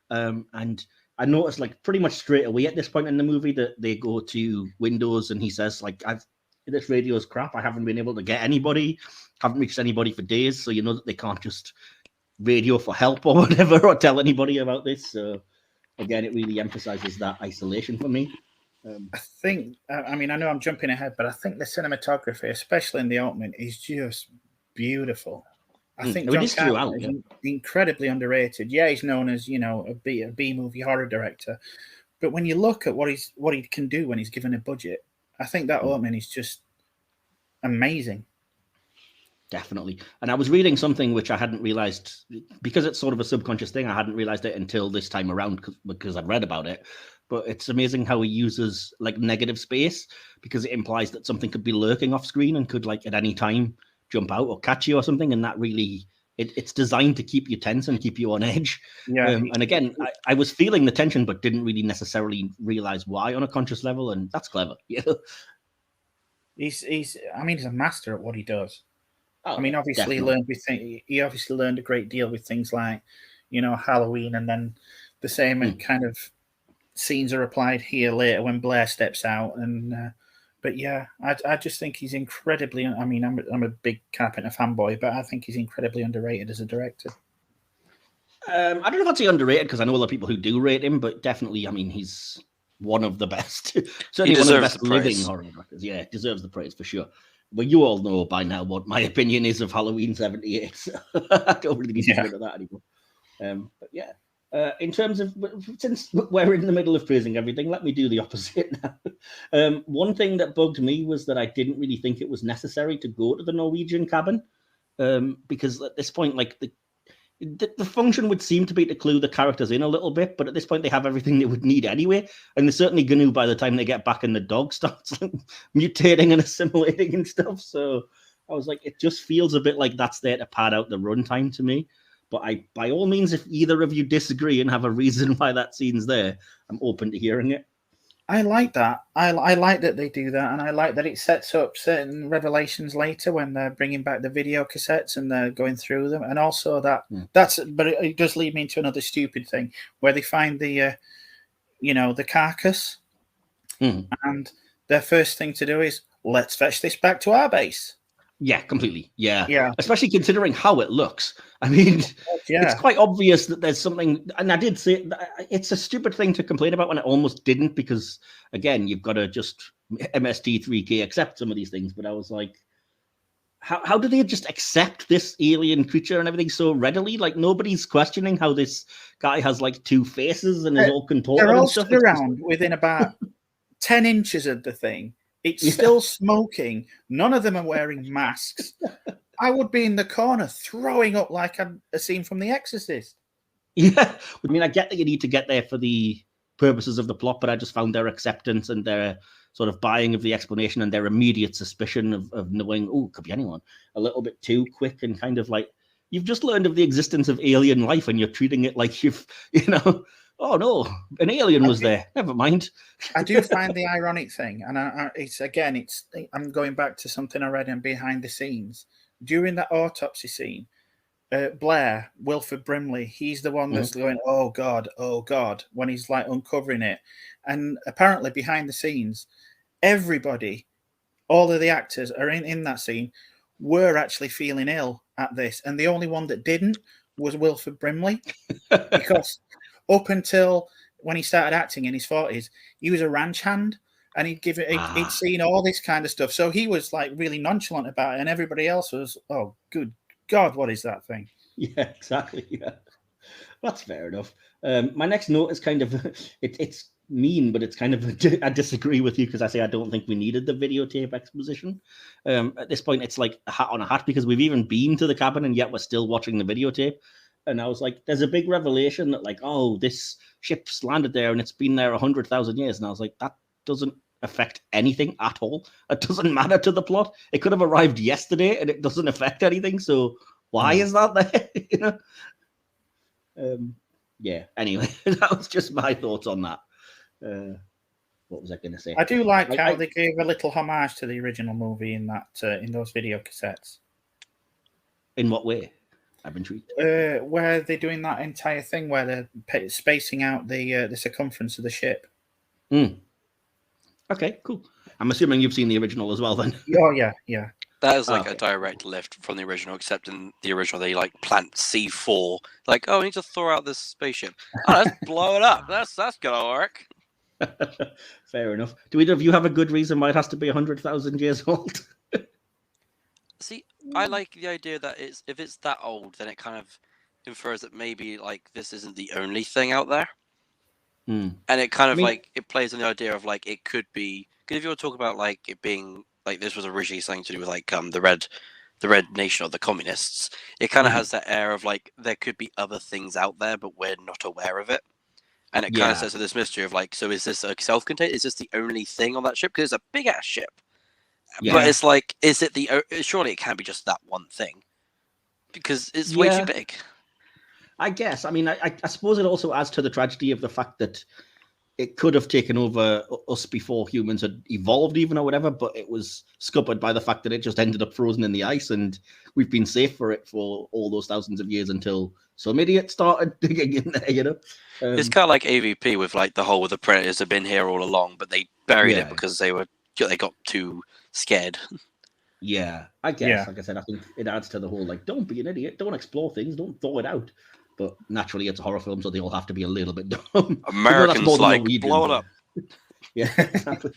And I noticed like pretty much straight away at this point in the movie that they go to Windows and he says like, this radio is crap. I haven't been able to get anybody, haven't reached anybody for days. So you know that they can't just radio for help or whatever or tell anybody about this. So again, it really emphasizes that isolation for me. I think, I know I'm jumping ahead, but I think the cinematography, especially in the opening, is just beautiful. I think John Carpenter is incredibly underrated. Yeah, he's known as a B movie horror director, but when you look at what he can do when he's given a budget, I think that opening is just amazing. Definitely. And I was reading something which I hadn't realized, because it's sort of a subconscious thing. I hadn't realized it until this time around because I'd read about it. But it's amazing how he uses like negative space, because it implies that something could be lurking off screen and could like at any time jump out or catch you or something. And that really, it's designed to keep you tense and keep you on edge. Yeah. And again, I was feeling the tension, but didn't really necessarily realize why on a conscious level. And that's clever. Yeah. He's a master at what he does. Oh, obviously he obviously learned a great deal with things like, Halloween, and then the same kind of scenes are applied here later when Blair steps out. And but yeah, I just think he's incredibly. I'm a big Carpenter fanboy, but I think he's incredibly underrated as a director. I don't know if I'd say underrated, because I know a lot of people who do rate him, but definitely, he's one of the best. Certainly one of the best living horror directors. Yeah, deserves the praise for sure. But you all know by now what my opinion is of Halloween 78. So I don't really need to go into that anymore. But yeah. In terms of, since we're in the middle of praising everything, let me do the opposite now. One thing that bugged me was that I didn't really think it was necessary to go to the Norwegian cabin, because at this point, like the function would seem to be to clue the characters in a little bit, but at this point they have everything they would need anyway, and they're certainly going to by the time they get back and the dog starts like, mutating and assimilating and stuff. So I was like, it just feels a bit like that's there to pad out the runtime to me. But by all means, if either of you disagree and have a reason why that scene's there, I'm open to hearing it. I like that. I like that they do that, and I like that it sets up certain revelations later when they're bringing back the video cassettes and they're going through them, and also but it does lead me into another stupid thing where they find the carcass, and their first thing to do is let's fetch this back to our base. Yeah, completely. Yeah. Especially considering how it looks. I mean, it's quite obvious that there's something, and I did say it's a stupid thing to complain about when it almost didn't, because again, you've got to just MST3K accept some of these things. But I was like, how do they just accept this alien creature and everything so readily? Like nobody's questioning how this guy has like two faces and is all contorted. They're all stood around within about 10 inches of the thing. It's still smoking. None of them are wearing masks. I would be in the corner throwing up like a scene from The Exorcist. Yeah. I mean, I get that you need to get there for the purposes of the plot, but I just found their acceptance and their sort of buying of the explanation and their immediate suspicion of knowing, it could be anyone, a little bit too quick, and kind of like, you've just learned of the existence of alien life and you're treating it like oh no, an alien was there. Never mind. I do find the ironic thing, and I'm going back to something I read in behind the scenes. During that autopsy scene, Blair, Wilford Brimley, he's the one that's going, oh God, when he's like uncovering it. And apparently behind the scenes, everybody, all of the actors are in that scene, were actually feeling ill at this. And the only one that didn't was Wilford Brimley, because up until when he started acting in his 40s, he was a ranch hand, and he'd seen all this kind of stuff. So he was like really nonchalant about it, and everybody else was, oh, good God, what is that thing? Yeah, exactly. Yeah, that's fair enough. My next note is kind of, it's mean, but it's kind of, I disagree with you because I say I don't think we needed the videotape exposition. At this point, it's like a hat on a hat, because we've even been to the cabin and yet we're still watching the videotape. And I was like, there's a big revelation that like, oh, this ship's landed there and it's been there 100,000 years. And I was like, that doesn't affect anything at all. It doesn't matter to the plot. It could have arrived yesterday and it doesn't affect anything. So why is that there? Yeah, anyway, that was just my thoughts on that. What was I going to say? I do like how they gave a little homage to the original movie in that in those video cassettes. In what way? I'm intrigued. Where they're doing that entire thing where they're spacing out the circumference of the ship. Okay, cool. I'm assuming you've seen the original as well, then. Oh yeah. That is like a direct lift from the original, except in the original they like plant C4. Like, oh, we need to throw out this spaceship. Oh, let's blow it up. That's gonna work. Fair enough. Do either of you have a good reason why it has to be 100,000 years old? See, I like the idea that if it's that old, then it kind of infers that maybe like this isn't the only thing out there, and it kind of like it plays on the idea of like it could be. Because if you were talking about like it being like this was originally something to do with like the red nation or the communists, it kind of has that air of like there could be other things out there, but we're not aware of it, and it kind of sets to this mystery of like, so is this a self-contained? Is this the only thing on that ship? Because it's a big ass ship. Yeah. But it's like, is it surely it can't be just that one thing, because it's way too big. I guess. I mean, I suppose it also adds to the tragedy of the fact that it could have taken over us before humans had evolved even or whatever, but it was scuppered by the fact that it just ended up frozen in the ice, and we've been safe for it for all those thousands of years until some idiot started digging in there, It's kind of like AVP with like the whole with the predators have been here all along, but they buried it because they got too scared. Yeah, I guess. Like I said, I think it adds to the whole like, don't be an idiot, don't explore things, don't thaw it out. But naturally, it's a horror film, so they all have to be a little bit dumb. Americans like blow it up. Yeah, exactly.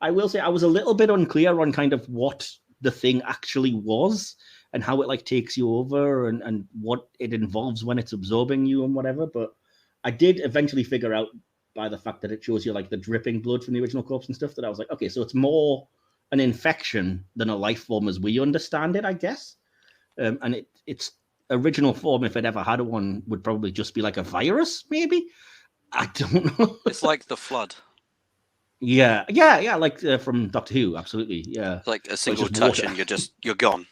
I will say I was a little bit unclear on kind of what the thing actually was. and how it like takes you over and what it involves when it's absorbing you and whatever. But I did eventually figure out by the fact that it shows you like the dripping blood from the original corpse and stuff that I was like, okay, so it's more an infection than a life form as we understand it, I guess. And its original form, if it ever had one, would probably just be like a virus, maybe. I don't know. It's like the flood. Yeah, like from Doctor Who, absolutely. Yeah, It's like a single just touch water. and you're gone.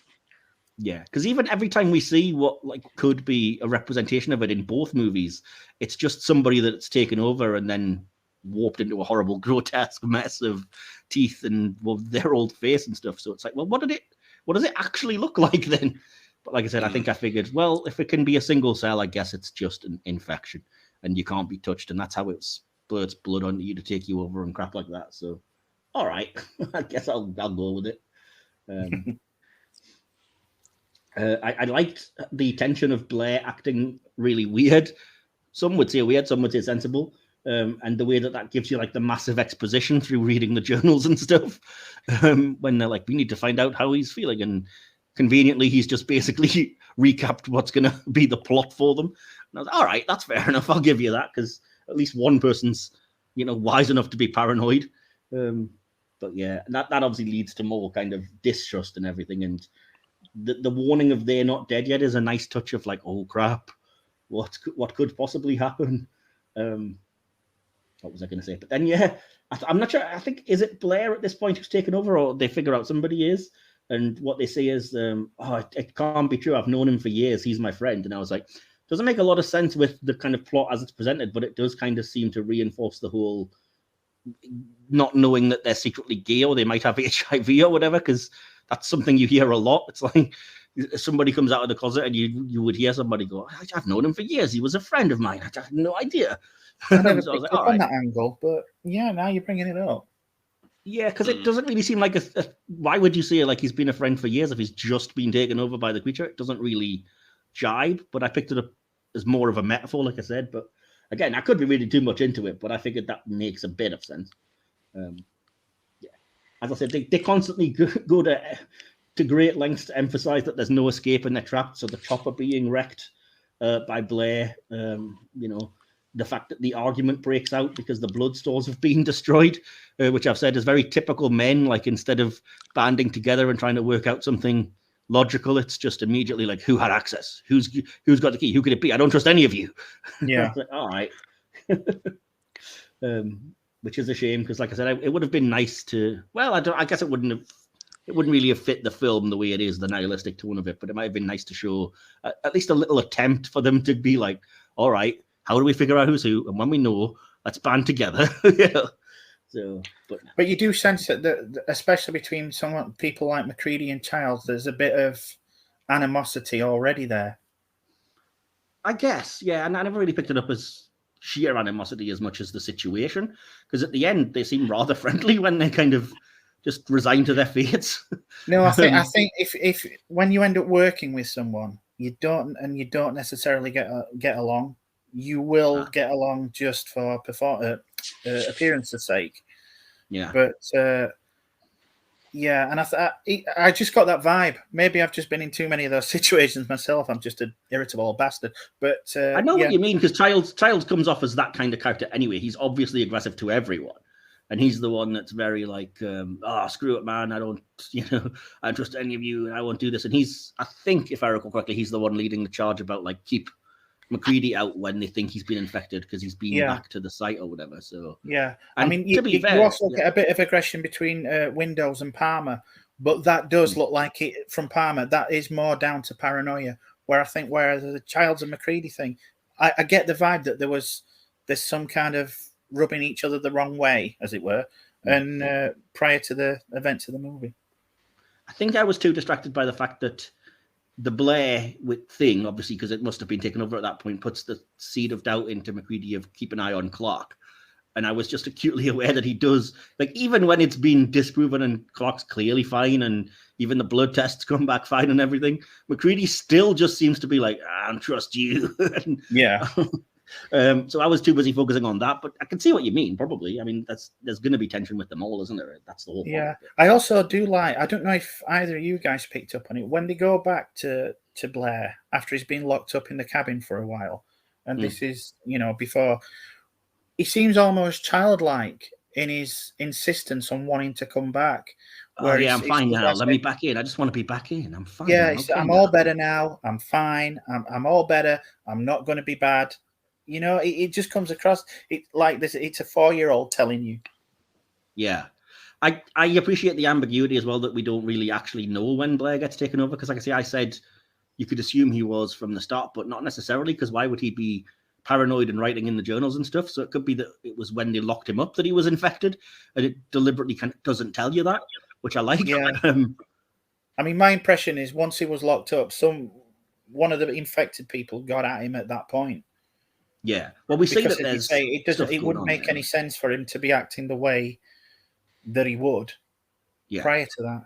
Yeah, because even every time we see what like could be a representation of it in both movies, it's just somebody that's taken over and then warped into a horrible, grotesque mess of teeth and their old face and stuff. So it's like, well, what does it actually look like then? But like I said, I think I figured, well, if it can be a single cell, I guess it's just an infection and you can't be touched, and that's how it splurts blood onto you to take you over and crap like that. So, all right, I guess I'll go with it. I liked the tension of Blair acting really weird. Some would say weird, some would say sensible. And the way that gives you like the massive exposition through reading the journals and stuff. When they're like, we need to find out how he's feeling. And conveniently, he's just basically recapped what's going to be the plot for them. And I was like, all right, that's fair enough. I'll give you that, because at least one person's, wise enough to be paranoid. But yeah, that obviously leads to more kind of distrust and everything. And the warning of they're not dead yet is a nice touch of like, oh crap, what could possibly happen? What was I going to say? But then, yeah, I'm not sure. I think, is it Blair at this point who's taken over, or they figure out somebody is? And what they say is, it can't be true. I've known him for years. He's my friend. And I was like, doesn't make a lot of sense with the kind of plot as it's presented, but it does kind of seem to reinforce the whole not knowing that they're secretly gay or they might have HIV or whatever, because that's something you hear a lot. It's like somebody comes out of the closet and you would hear somebody go, I've known him for years. He was a friend of mine. I had no idea. I never picked up on that angle, but yeah, now you're bringing it up. Yeah, because it doesn't really seem like why would you say like he's been a friend for years if he's just been taken over by the creature? It doesn't really jibe, but I picked it up as more of a metaphor, like I said. But again, I could be reading too much into it, but I figured that makes a bit of sense. Yeah, as I said, they constantly go to great lengths to emphasize that there's no escape and they're trapped. So the chopper being wrecked by Blair, the fact that the argument breaks out because the blood stores have been destroyed, which I've said is very typical men. Like, instead of banding together and trying to work out something logical, it's just immediately like, who had access? Who's got the key? Who could it be? I don't trust any of you. Yeah. Like, all right. Which is a shame, because like I said, it would have been nice to, well, I guess it wouldn't really have fit the film the way it is, the nihilistic tone of it, but it might have been nice to show at least a little attempt for them to be like, all right, how do we figure out who's who? And when we know, let's band together. So, but you do sense that, especially between people like McCready and Childs, there's a bit of animosity already there. I guess, yeah, and I never really picked it up as sheer animosity as much as the situation, because at the end they seem rather friendly when they kind of just resign to their fates. No, I think if when you end up working with someone, you don't necessarily get along. You will get along just for appearance's sake. Yeah. But yeah, and I just got that vibe. Maybe I've just been in too many of those situations myself. I'm just an irritable bastard. But I know what you mean, because Childs comes off as that kind of character anyway. He's obviously aggressive to everyone. And he's the one that's very like, screw it, man. I don't trust any of you, and I won't do this. And I think, if I recall correctly, he's the one leading the charge about like, keep McCready out when they think he's been infected because he's been back to the site or whatever. So yeah, I mean, you also get a bit of aggression between Windows and Palmer, but that does look like it from Palmer. That is more down to paranoia. Whereas the Childs and McCready thing, I get the vibe that there's some kind of rubbing each other the wrong way, as it were, and prior to the events of the movie. I think I was too distracted by the fact that the Blair thing, obviously, because it must have been taken over at that point, puts the seed of doubt into McCready of keep an eye on Clark. And I was just acutely aware that he does, like, even when it's been disproven and Clark's clearly fine and even the blood tests come back fine and everything, McCready still just seems to be like, I don't trust you. Yeah. So I was too busy focusing on that, but I can see what you mean. Probably, I mean, there's going to be tension with them all, isn't there? That's the whole point. Yeah, I also do like. I don't know if either of you guys picked up on it when they go back to Blair after he's been locked up in the cabin for a while, and this is before. He seems almost childlike in his insistence on wanting to come back. I'm fine now. Let me back in. I just want to be back in. I'm fine. Yeah, Okay, I'm all better now. I'm fine. I'm all better. I'm not going to be bad. It just comes across like this. It's a 4-year-old telling you. Yeah. I appreciate the ambiguity as well that we don't really actually know when Blair gets taken over. Because like I said, you could assume he was from the start, but not necessarily, because why would he be paranoid and writing in the journals and stuff? So it could be that it was when they locked him up that he was infected, and it deliberately doesn't tell you that, which I like. Yeah. I mean, my impression is once he was locked up, one of the infected people got at him at that point. Yeah. Well, we see that there's it wouldn't make any sense for him to be acting the way that he would prior to that.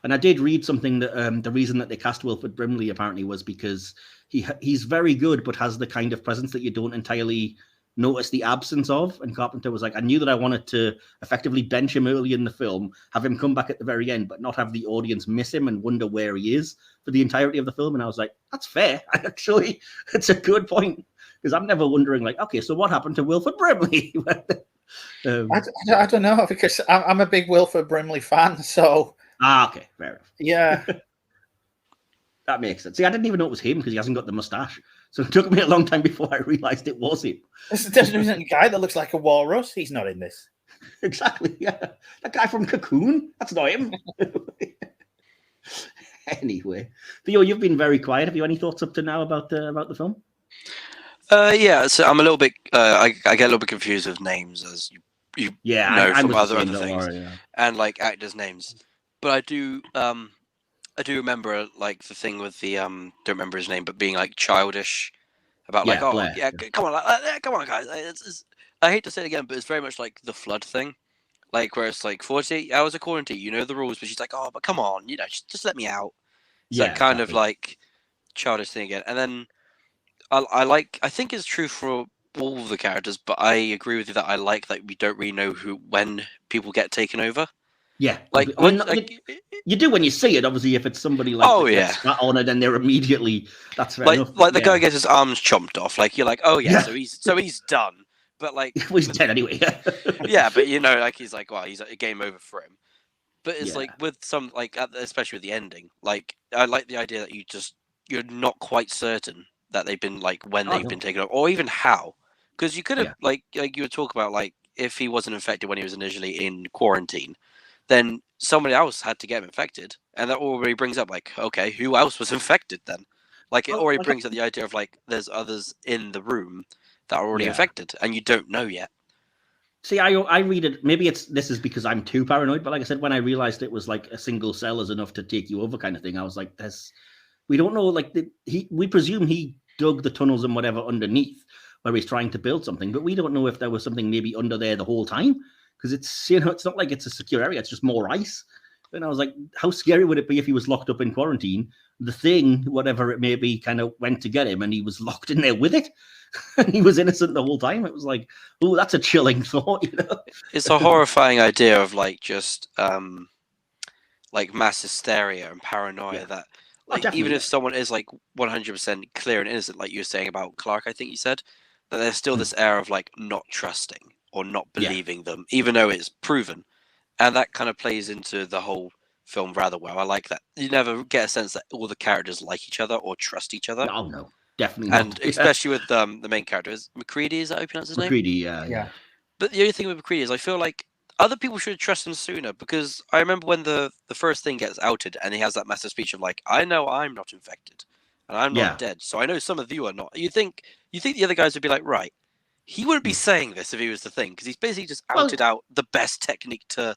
And I did read something that the reason that they cast Wilford Brimley apparently was because he's very good, but has the kind of presence that you don't entirely notice the absence of. And Carpenter was like, I knew that I wanted to effectively bench him early in the film, have him come back at the very end, but not have the audience miss him and wonder where he is for the entirety of the film. And I was like, that's fair. Actually, it's a good point, because I'm never wondering like, okay, so what happened to Wilford Brimley? I don't know, because I'm a big Wilford Brimley fan, so... okay, fair enough. Yeah. That makes sense. See, I didn't even know it was him because he hasn't got the mustache. So it took me a long time before I realised it was him. There's a guy that looks like a walrus. He's not in this. Exactly, yeah. That guy from Cocoon, that's not him. Anyway. Theo, you've been very quiet. Have you any thoughts up to now about the film? Yeah, so I'm a little bit... I get a little bit confused with names, as you know from other things. And, like, actors' names. But I do remember like the thing with the don't remember his name, but being like childish about like Blair. Come on guys. I hate to say it again, but it's very much like the flood thing, like where it's like 48 hours of quarantine, you know the rules, but she's like, oh, but come on, just let me out. It's that kind of like childish thing again. And then I think it's true for all of the characters, but I agree with you that I like that we don't really know when people get taken over. Yeah, you do when you see it. Obviously, if it's somebody like on it, then they're immediately that's fair enough. Like the guy gets his arms chomped off. Like you're like, oh yeah, so he's done. But like, well, he's dead anyway. Yeah, but like he's like, well, he's a game over for him. But it's like with some like, especially with the ending. Like I like the idea that you're not quite certain that they've been like when they've been taken over, or even how, because you could have like you would talk about like if he wasn't infected when he was initially in quarantine, then somebody else had to get him infected. And that already brings up, like, okay, who else was infected then? Like, it already brings up the idea of, like, there's others in the room that are already infected, and you don't know yet. See, I read it, maybe this is because I'm too paranoid, but like I said, when I realized it was, like, a single cell is enough to take you over kind of thing, I was like, we don't know, like, we presume he dug the tunnels and whatever underneath where he's trying to build something, but we don't know if there was something maybe under there the whole time. Because it's it's not like it's a secure area; it's just more ice. And I was like, how scary would it be if he was locked up in quarantine? The thing, whatever it may be, kind of went to get him, and he was locked in there with it, and he was innocent the whole time. It was like, oh, that's a chilling thought, It's a horrifying idea of like just like mass hysteria and paranoia that like even if someone is like 100% clear and innocent, like you were saying about Clark, I think you said, that there's still this air of like not trusting or not believing them, even though it's proven. And that kind of plays into the whole film rather well. I like that. You never get a sense that all the characters like each other or trust each other. Oh, no, definitely not. And especially with the main character. Is McCready, is that how you pronounce his name? McCready, yeah. But the only thing with McCready is I feel like other people should trust him sooner, because I remember when the first thing gets outed and he has that massive speech of like, I know I'm not infected and I'm not dead, so I know some of you are not. You think the other guys would be like, right, he wouldn't be saying this if he was the thing, because he's basically just outed out the best technique to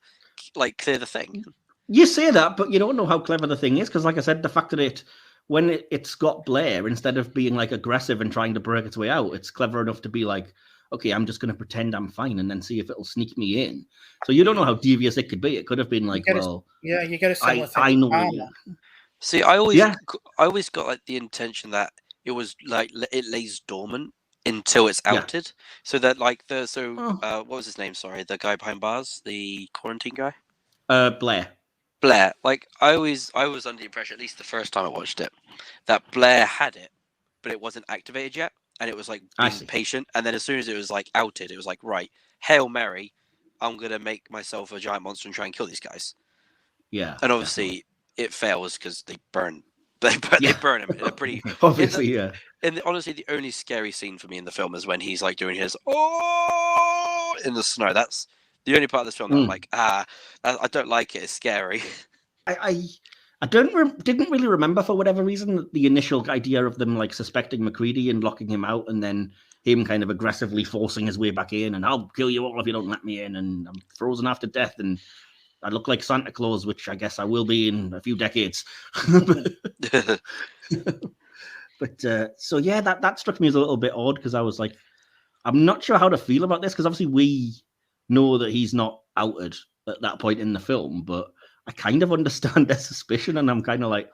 like clear the thing. You say that, but you don't know how clever the thing is, because like I said, the fact that when it's got Blair, instead of being like aggressive and trying to break its way out, it's clever enough to be like, okay, I'm just going to pretend I'm fine and then see if it'll sneak me in. So you don't know how devious it could be. It could have been like, you get a similar thing. I know. See, I always got like the intention that it was like it lays dormant until it's Yeah. outed. So that like Oh. what was his name? Sorry, the guy behind bars, the quarantine guy. Blair. Blair. Like I was under the impression, at least the first time I watched it, that Blair had it, but it wasn't activated yet, and it was like I being see. patient. And then as soon as it was like outed, it was like, right, Hail Mary, I'm gonna make myself a giant monster and try and kill these guys. Yeah. And obviously it fails because they burn. They Yeah. burn him in a pretty. Obviously, yeah. And honestly, the only scary scene for me in the film is when he's like doing his in the snow. That's the only part of this film that I'm like, I don't like it. It's scary. I didn't really remember for whatever reason the initial idea of them like suspecting McCready and locking him out, and then him kind of aggressively forcing his way back in, and I'll kill you all if you don't let me in, and I'm frozen after death, and I look like Santa Claus, which I guess I will be in a few decades. But so yeah, that struck me as a little bit odd because I was like, I'm not sure how to feel about this because obviously we know that he's not outed at that point in the film, but I kind of understand their suspicion, and I'm kind of like,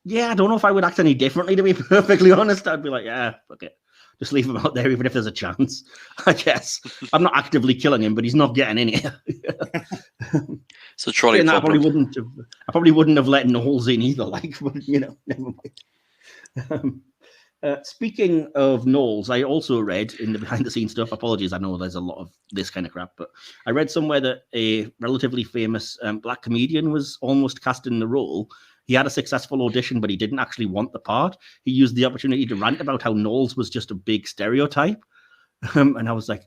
yeah, I don't know if I would act any differently, to be perfectly honest. I'd be like, yeah, fuck it. Just leave him out there, even if there's a chance, I guess. I'm not actively killing him, but he's not getting in here. So trolley I problem. probably wouldn't have let Knowles in either, like, but, never mind. Speaking of Knowles, I also read in the behind-the-scenes stuff, apologies, I know there's a lot of this kind of crap, but I read somewhere that a relatively famous black comedian was almost cast in the role. He had a successful audition, but he didn't actually want the part. He used the opportunity to rant about how Knowles was just a big stereotype. And I was like,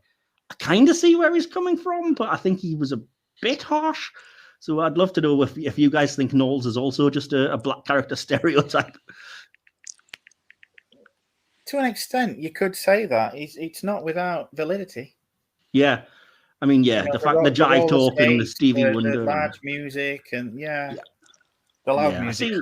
I kind of see where he's coming from, but I think he was a bit harsh. So I'd love to know if you guys think Knowles is also just a black character stereotype. To an extent, you could say that. It's not without validity. Yeah. I mean, yeah, the fact the jive talk and the Stevie Wonder. The large music and the loud music.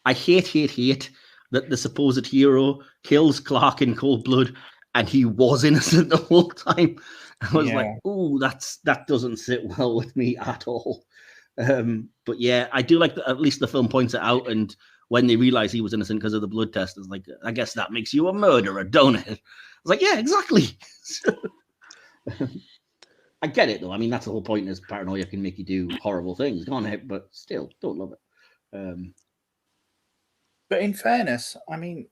I hate that the supposed hero kills Clark in cold blood and he was innocent the whole time. I was like, oh, that doesn't sit well with me at all. But yeah, I do like that at least the film points it out, and when they realize he was innocent because of the blood test, it's like, I guess that makes you a murderer, don't it? I was like, yeah, exactly. I get it though. I mean, that's the whole point, is paranoia can make you do horrible things, can't it? But still, don't love it. But in fairness, I mean,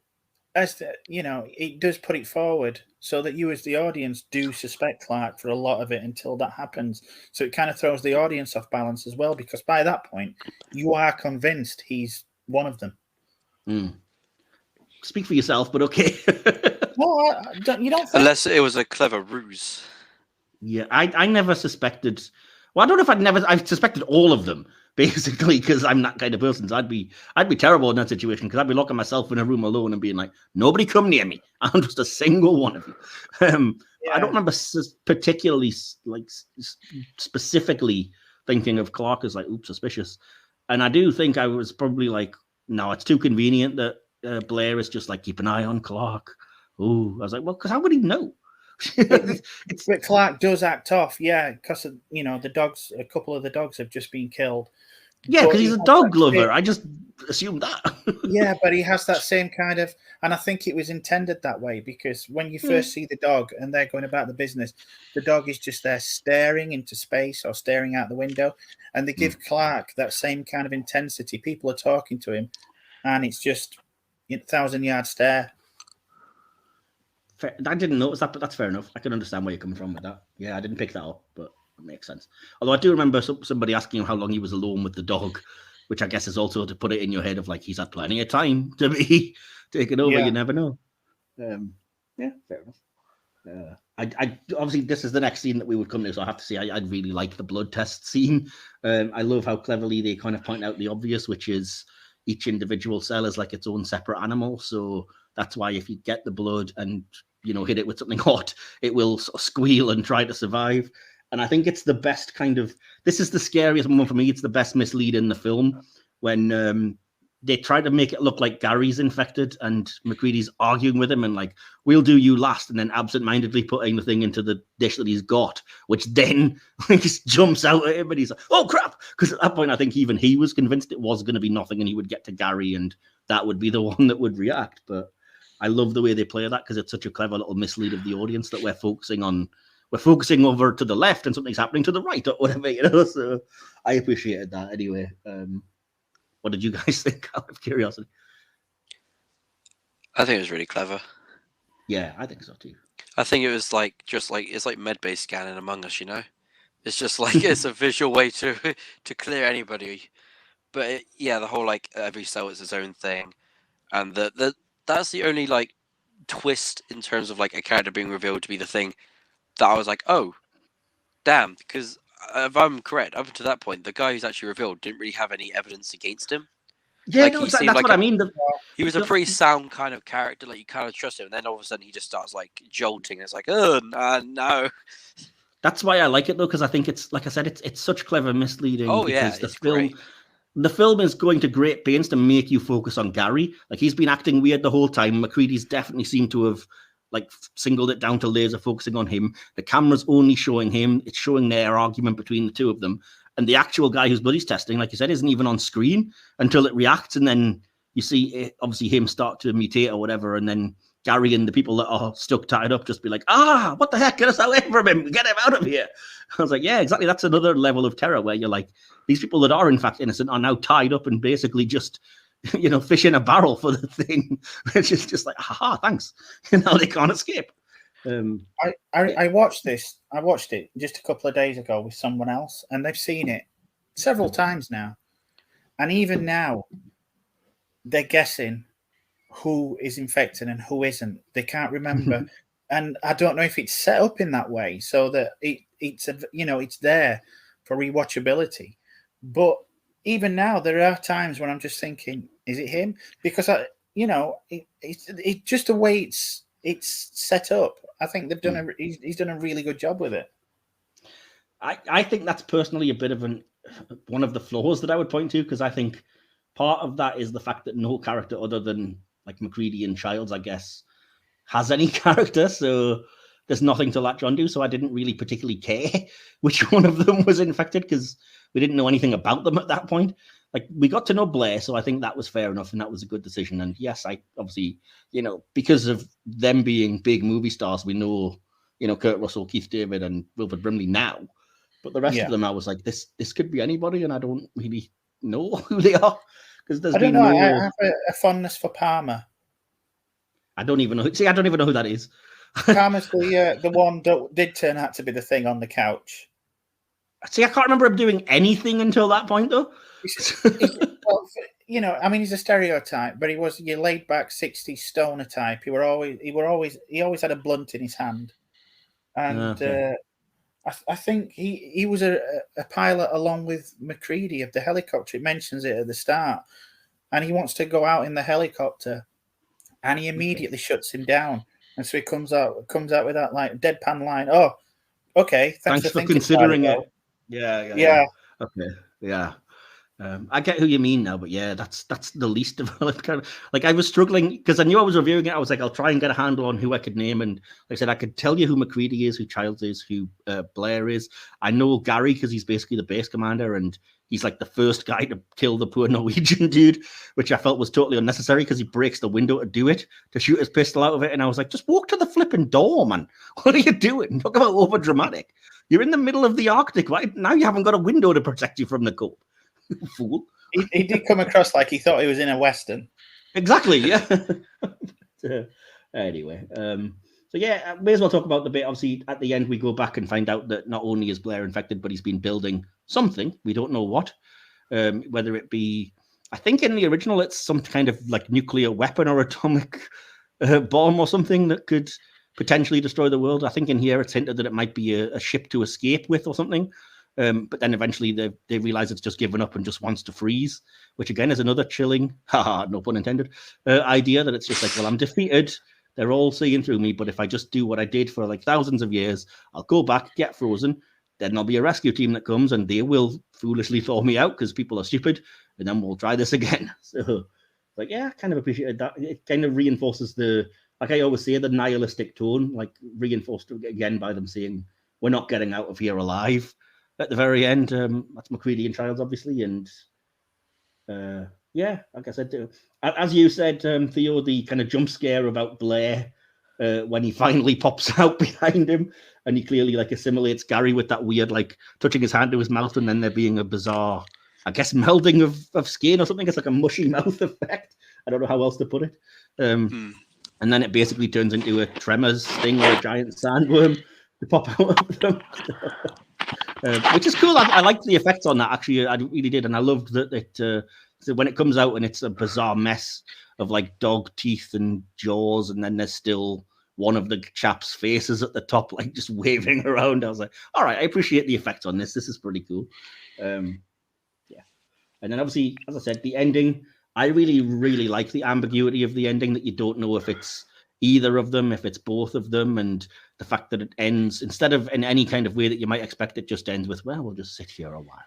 it does put it forward so that you as the audience do suspect Clark for a lot of it until that happens. So it kind of throws the audience off balance as well, because by that point, you are convinced he's one of them. Speak for yourself, but okay. No, you don't think... Unless it was a clever ruse. Yeah, I never suspected. Well, I don't know if I've suspected all of them, basically, because I'm that kind of person. So I'd be terrible in that situation, because I'd be locking myself in a room alone and being like, nobody come near me. I'm just a single one of you. I don't remember particularly, like, specifically thinking of Clark as like, oops, suspicious. And I do think I was probably like, no, it's too convenient that Blair is just like, keep an eye on Clark. Oh, I was like, well, because how would he know? But Clark does act off, because the dogs. A couple of the dogs have just been killed. Yeah, because he's a dog lover. I just assumed that. Yeah, but he has that same kind of, and I think it was intended that way, because when you first see the dog and they're going about the business, the dog is just there staring into space or staring out the window, and they give Clark that same kind of intensity. People are talking to him, and it's just 1,000-yard stare. I didn't notice that, but that's fair enough. I can understand where you're coming from with that. Yeah, I didn't pick that up, but it makes sense. Although I do remember somebody asking him how long he was alone with the dog, which I guess is also to put it in your head of like, he's had plenty of time to be taken over. You never know. Yeah, fair enough. I obviously, this is the next scene that we would come to, so I have to say I really like the blood test scene. I love how cleverly they kind of point out the obvious, which is each individual cell is like its own separate animal. So that's why if you get the blood and hit it with something hot, it will sort of squeal and try to survive. And I think it's the best this is the scariest moment for me. It's the best mislead in the film, when they try to make it look like Gary's infected and McCready's arguing with him and like, we'll do you last, and then absentmindedly putting the thing into the dish that he's got, which then just jumps out at him and he's like, oh crap, because at that point I think even he was convinced it was going to be nothing and he would get to Gary and that would be the one that would react. But I love the way they play that because it's such a clever little mislead of the audience that we're focusing over to the left and something's happening to the right or whatever, you know. So I appreciated that anyway. What did you guys think, out of curiosity? I think it was really clever. Yeah, I think so too. I think it was it's like med-based scanning Among Us, you know. It's just like it's a visual way to clear anybody. But yeah, the whole like every cell is its own thing, and that's the only like twist in terms of like a character being revealed to be the thing that I was like, oh, damn, because if I'm correct, up to that point, the guy who's actually revealed didn't really have any evidence against him. Yeah, like, no, he that's seemed like what I mean. He was a pretty sound kind of character, like you kind of trust him, and then all of a sudden he just starts like jolting. And it's like, oh no. That's why I like it though, because I think it's, like I said, it's such clever misleading. Oh because yeah, it's great. The film is going to great pains to make you focus on Gary. Like, he's been acting weird the whole time. McCready's definitely seemed to have like singled it down to laser focusing on him. The camera's only showing him. It's showing their argument between the two of them. And the actual guy whose blood he's testing, like you said, isn't even on screen until it reacts. And then you see it, obviously him start to mutate or whatever. And then Gary and the people that are stuck tied up just be like, what the heck? Get us away from him. Get him out of here. I was like, yeah, exactly. That's another level of terror where you're like, these people that are in fact innocent are now tied up and basically just, you know, fish in a barrel for the thing. It's just like, thanks. Now they can't escape. I watched this. I watched it just a couple of days ago with someone else, and they've seen it several times now. And even now, they're guessing who is infected and who isn't. They can't remember. And I don't know if it's set up in that way so that it's there for rewatchability. But even now, there are times when I'm just thinking, is it him? Because it's just the way it's set up. I think they've done he's done a really good job with it. I think that's personally a bit of one of the flaws that I would point to, because I think part of that is the fact that no character other than like McCready and Childs, I guess, has any character. So there's nothing to latch onto. So I didn't really particularly care which one of them was infected because we didn't know anything about them at that point. Like, we got to know Blair, so I think that was fair enough and that was a good decision. And yes, I obviously, because of them being big movie stars, we know, Kurt Russell, Keith David, and Wilford Brimley now. But the rest of them, I was like, this could be anybody, and I don't really know who they are because there's been I have a fondness for Palmer. I don't even know. See, I don't even know who that is. Palmer's the one that did turn out to be the thing on the couch. See, I can't remember him doing anything until that point, though. Well, he's a stereotype, but he was your laid back 60s stoner type. He always had a blunt in his hand, and I think he was a pilot along with McCready of the helicopter. It mentions it at the start, and he wants to go out in the helicopter, and he immediately shuts him down, and so he comes out with that like deadpan line. Oh, okay, thanks for considering it. Yeah. Okay. Yeah. I get who you mean now, but yeah, that's the least developed kind of. Like, I was struggling because I knew I was reviewing it. I was like, I'll try and get a handle on who I could name, and like I said, I could tell you who McCready is, who Childs is, who Blair is. I know Gary because he's basically the base commander, and he's like the first guy to kill the poor Norwegian dude, which I felt was totally unnecessary because he breaks the window to do it, to shoot his pistol out of it, and I was like, just walk to the flipping door, man. What are you doing? Talk about over dramatic. You're in the middle of the Arctic, right? Now you haven't got a window to protect you from the cold. Fool. He did come across like he thought he was in a Western. Exactly, yeah. Anyway, so yeah, may as well talk about the bit. Obviously, at the end, we go back and find out that not only is Blair infected, but he's been building something. We don't know what. Whether it be, I think in the original, it's some kind of like nuclear weapon or atomic bomb or something that could potentially destroy the world. I think in here, it's hinted that it might be a ship to escape with or something. But then eventually they realize it's just given up and just wants to freeze, which again is another chilling, no pun intended, idea that it's just like, well, I'm defeated. They're all seeing through me. But if I just do what I did for like thousands of years, I'll go back, get frozen. Then there'll be a rescue team that comes and they will foolishly thaw me out because people are stupid. And then we'll try this again. So, like, yeah, I kind of appreciated that. It kind of reinforces like I always say, the nihilistic tone, like reinforced again by them saying, we're not getting out of here alive. At the very end, that's McCready and Childs, obviously, and Yeah, like I said, as you said, Theo, the kind of jump scare about Blair when he finally pops out behind him, and he clearly like assimilates Gary with that weird like touching his hand to his mouth, and then there being a bizarre, I guess, melding of skin or something. It's like a mushy mouth effect. I don't know how else to put it. And then it basically turns into a Tremors thing or a giant sandworm to pop out of them. Which is cool. I liked the effects on that, actually. I really did. And I loved that so when it comes out and it's a bizarre mess of like dog teeth and jaws, and then there's still one of the chap's faces at the top, like just waving around. I was like, all right, I appreciate the effects on this. This is pretty cool. Yeah. And then obviously, as I said, the ending, I really, really like the ambiguity of the ending, that you don't know if it's either of them, if it's both of them, and the fact that it ends, instead of in any kind of way that you might expect, it just ends with, well, we'll just sit here a while,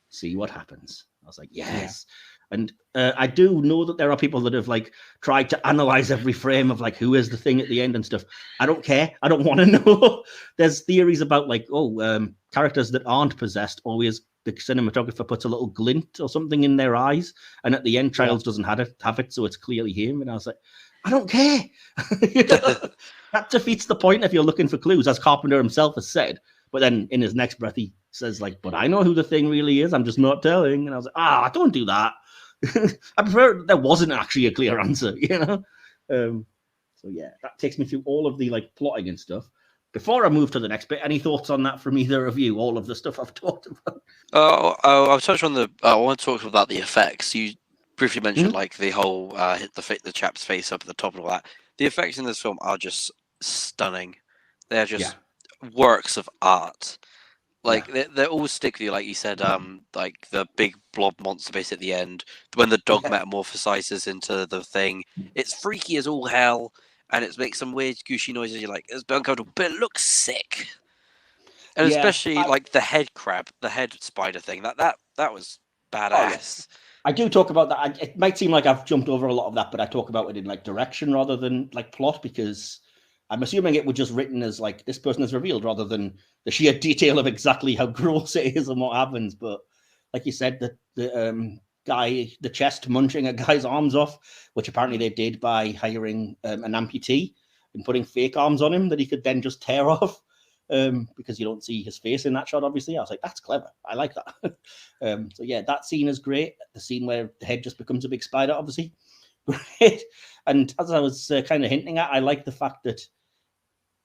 see what happens. I was like, yes. Yeah. And I do know that there are people that have like tried to analyze every frame of like who is the thing at the end and stuff. I don't care. I don't want to know. There's theories about like, characters that aren't possessed always, the cinematographer puts a little glint or something in their eyes, and at the end, Childs doesn't have it, so it's clearly him. And I was like, I don't care. That defeats the point if you're looking for clues, as Carpenter himself has said. But then in his next breath, he says, like, but I know who the thing really is. I'm just not telling. And I was like, don't do that. I prefer there wasn't actually a clear answer, So yeah, that takes me through all of the like plotting and stuff. Before I move to the next bit, any thoughts on that from either of you? All of the stuff I've talked about. I'll touch on I want to talk about the effects. You briefly mentioned like the whole hit the chap's face up at the top and all that. The effects in this film are just stunning. They're just works of art. Like they're all stick with you, like you said. Like the big blob monster base at the end, when the dog metamorphosizes into the thing. It's freaky as all hell, and it makes some weird gooshy noises. You're like, it's uncomfortable, but it looks sick. And especially like the head crab, the head spider thing. That was badass. I do talk about that. It might seem like I've jumped over a lot of that, but I talk about it in like direction rather than like plot, because I'm assuming it was just written as like this person is revealed rather than the sheer detail of exactly how gross it is and what happens. But like you said, the guy, the chest munching a guy's arms off, which apparently they did by hiring an amputee and putting fake arms on him that he could then just tear off. Because you don't see his face in that shot, obviously. I was like, that's clever. I like that. So yeah, that scene is great. The scene where the head just becomes a big spider, obviously. Great. And as I was kind of hinting at, I like the fact that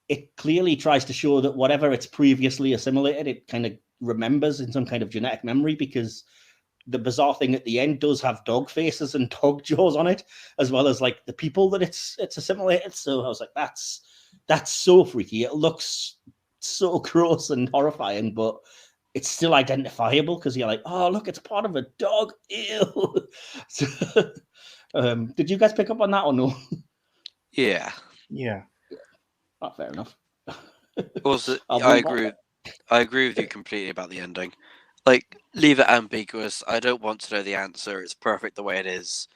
it clearly tries to show that whatever it's previously assimilated, it kind of remembers in some kind of genetic memory, because the bizarre thing at the end does have dog faces and dog jaws on it, as well as like the people that it's assimilated. So I was like, that's so freaky. It looks so gross and horrifying, but it's still identifiable because you're like, oh, look, it's part of a dog. Ew. So, did you guys pick up on that or no? Yeah. Not fair enough. Also, I agree with you completely about the ending. Like, leave it ambiguous. I don't want to know the answer. It's perfect the way it is.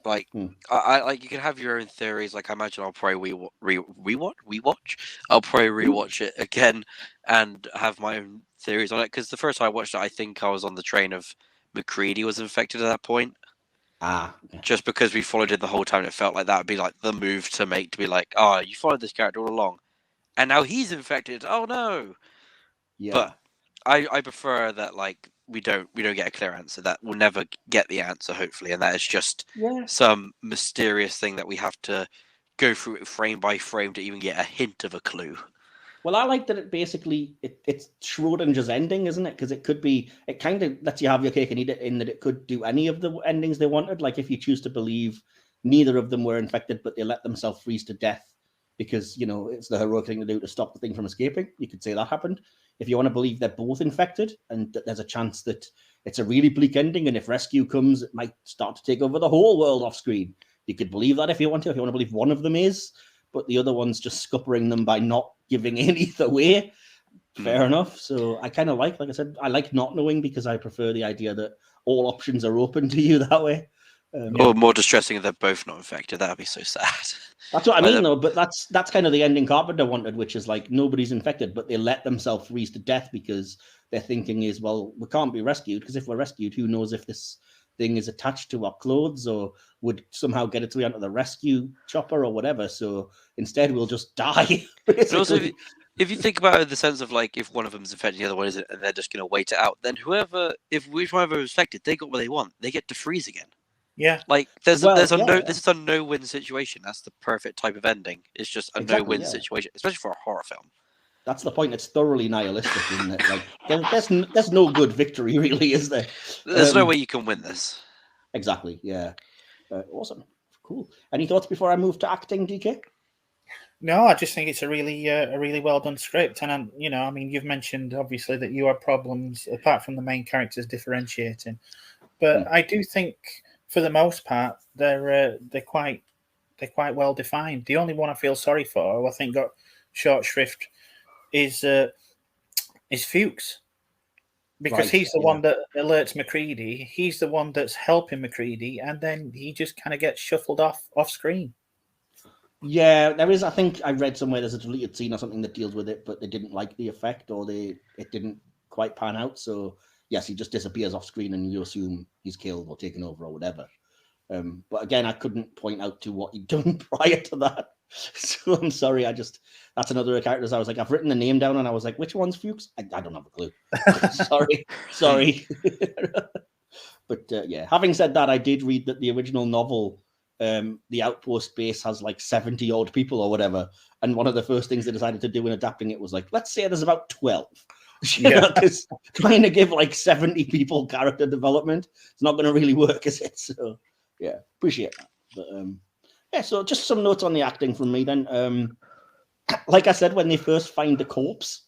Like, I like, you can have your own theories. Like, I imagine I'll probably rewatch. I'll probably rewatch it again and have my own theories on it. Because the first time I watched it, I think I was on the train of McCready was infected at that point. Just because we followed it the whole time, it felt like that would be like the move to make, to be like, oh, you followed this character all along, and now he's infected. Oh no! Yeah. But I prefer that, like, we don't get a clear answer. That we'll never get the answer, hopefully, and that is just some mysterious thing that we have to go through it frame by frame to even get a hint of a clue. Well, I like that it basically it's Schrodinger's ending, isn't it? Because it kind of lets you have your cake and eat it, in that it could do any of the endings they wanted. Like if you choose to believe neither of them were infected, but they let themselves freeze to death because, it's the heroic thing to do to stop the thing from escaping. You could say that happened. If you want to believe they're both infected and that there's a chance that it's a really bleak ending, and if rescue comes, it might start to take over the whole world off screen. You could believe that if you want to. If you want to believe one of them is, but the other one's just scuppering them by not giving in either way. Fair enough. So I kind of like I said, I like not knowing, because I prefer the idea that all options are open to you that way. Or more distressing if they're both not infected. That'd be so sad. That's what I mean, though. But that's kind of the ending Carpenter wanted, which is like nobody's infected, but they let themselves freeze to death because their thinking is, well, we can't be rescued, because if we're rescued, who knows if this thing is attached to our clothes or would somehow get its way onto the rescue chopper or whatever. So instead, we'll just die. And also, Basically. if you think about it in the sense of like if one of them is infected, the other one isn't, and they're just going to wait it out, then whichever is affected, they got what they want. They get to freeze again. Yeah. Like this is a no-win situation. That's the perfect type of ending. It's just a no-win situation, especially for a horror film. That's the point. It's thoroughly nihilistic, isn't it? Like there's no good victory, really, is there? There's no way you can win this. Exactly. Yeah. Awesome. Cool. Any thoughts before I move to acting, DK? No, I just think it's a really well done script, and I mean, you've mentioned obviously that you have problems apart from the main characters differentiating, but I do think for the most part they're quite well defined. The only one I feel sorry for, who I think got short shrift, is Fuchs, because he's the one that alerts MacReady. He's the one that's helping MacReady, and then he just kind of gets shuffled off screen. Yeah, there is. I think I read somewhere there's a deleted scene or something that deals with it, but they didn't like the effect, or it didn't quite pan out. So yes, he just disappears off screen, and you assume he's killed or taken over or whatever. But again, I couldn't point out to what he'd done prior to that, so I'm sorry. That's another of the characters. I was like, I've written the name down, and I was like, which one's Fuchs? I don't have a clue. sorry. But yeah, having said that, I did read that the original novel. The outpost base has like 70 odd people or whatever, and one of the first things they decided to do in adapting it was like, let's say there's about 12. Because trying to give like 70 people character development, it's not going to really work, is it? So yeah, appreciate that. But so just some notes on the acting from me then. Like I said, when they first find the corpse,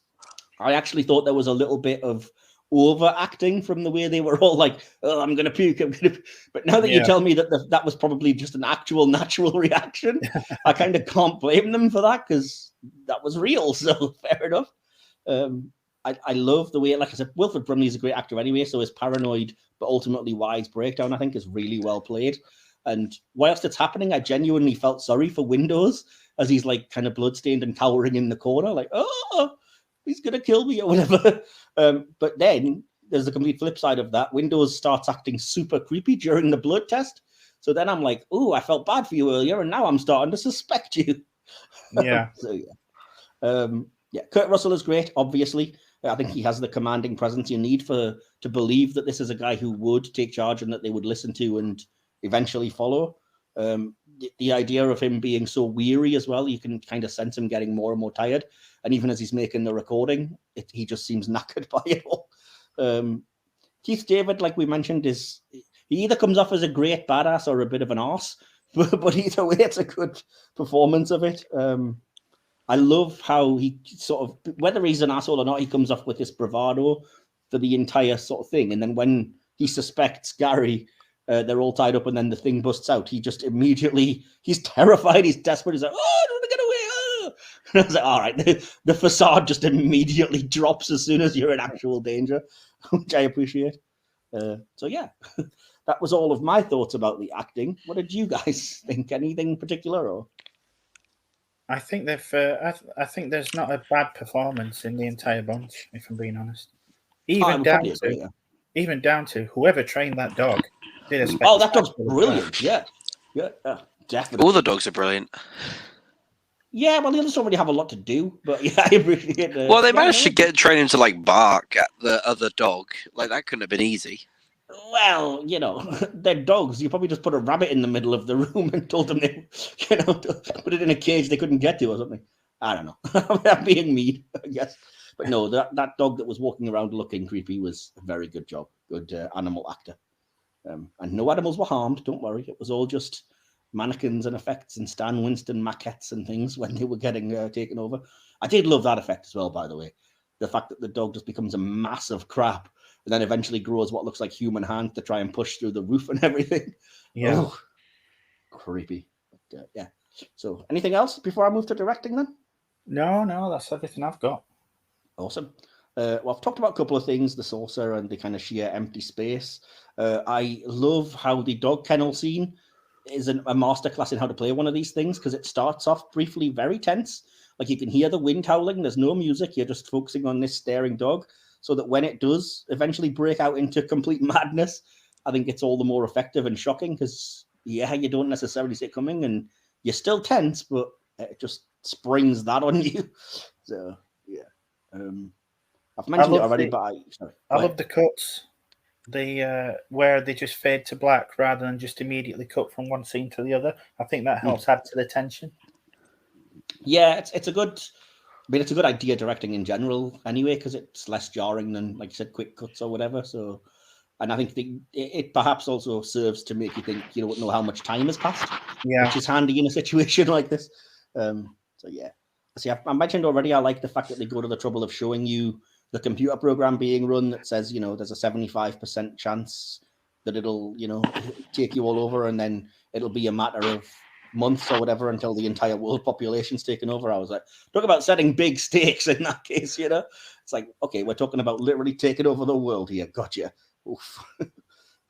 I actually thought there was a little bit of overacting from the way they were all like, oh, I'm gonna puke. But now that you tell me that that was probably just an actual natural reaction, I kind of can't blame them for that, because that was real. So fair enough. I love the way, like I said, Wilfred Brimley is a great actor anyway, so his paranoid but ultimately wise breakdown, I think, is really well played. And whilst it's happening, I genuinely felt sorry for Windows, as he's like kind of bloodstained and cowering in the corner, like, oh, he's gonna kill me or whatever. But then there's the complete flip side of that. Windows starts acting super creepy during the blood test. So then I'm like, oh, I felt bad for you earlier, and now I'm starting to suspect you. Yeah. Kurt Russell is great, obviously. I think he has the commanding presence you need to believe that this is a guy who would take charge and that they would listen to and eventually follow. The idea of him being so weary as well, you can kind of sense him getting more and more tired. And even as he's making the recording, he just seems knackered by it all. Keith David, like we mentioned, he either comes off as a great badass or a bit of an arse, but either way, it's a good performance of it. I love how he sort of, whether he's an asshole or not, he comes off with this bravado for the entire sort of thing. And then when he suspects Gary, they're all tied up, and then the thing busts out. He just immediately, he's terrified, he's desperate. He's like, oh, I don't want to get away. Oh. And I was like, all right, the facade just immediately drops as soon as you're in actual danger, which I appreciate. So yeah, that was all of my thoughts about the acting. What did you guys think? Anything particular? Or I think I think there's not a bad performance in the entire bunch, if I'm being honest. Even down to whoever trained that dog. That dog's brilliant. Yeah, definitely. All the dogs are brilliant. Yeah, well, the others don't really have a lot to do, but yeah, I appreciate it. Well, they managed to get training to like bark at the other dog. Like that couldn't have been easy. Well, they're dogs. You probably just put a rabbit in the middle of the room and told them they, put it in a cage they couldn't get to or something. I don't know. I'm being mean, I guess. But no, that dog that was walking around looking creepy was a very good job. Good animal actor. And no animals were harmed. Don't worry. It was all just mannequins and effects and Stan Winston maquettes and things when they were getting taken over. I did love that effect as well, by the way. The fact that the dog just becomes a massive crap and then eventually grows what looks like human hands to try and push through the roof and everything. Yeah. Oh, creepy. But, yeah. So anything else before I move to directing then? No, that's everything I've got. Awesome. Well, I've talked about a couple of things, the saucer and the kind of sheer empty space. I love how the dog kennel scene is a masterclass in how to play one of these things, because it starts off briefly very tense. Like you can hear the wind howling, there's no music, you're just focusing on this staring dog, so that when it does eventually break out into complete madness, I think it's all the more effective and shocking because, yeah, you don't necessarily see it coming and you're still tense, but it just springs that on you. So, yeah. I've mentioned it already, but I love the cuts. Where they just fade to black rather than just immediately cut from one scene to the other. I think that helps add to the tension. Yeah, it's a good. I mean, it's a good idea directing in general, anyway, because it's less jarring than, like you said, quick cuts or whatever. So, and I think it perhaps also serves to make you think you don't know how much time has passed, which is handy in a situation like this. So yeah, see, I mentioned already. I like the fact that they go to the trouble of showing you the computer program being run that says, there's a 75% chance that it'll, take you all over, and then it'll be a matter of months or whatever until the entire world population's taken over. I was like, talk about setting big stakes in that case, It's like, okay, we're talking about literally taking over the world here. Gotcha. Oof.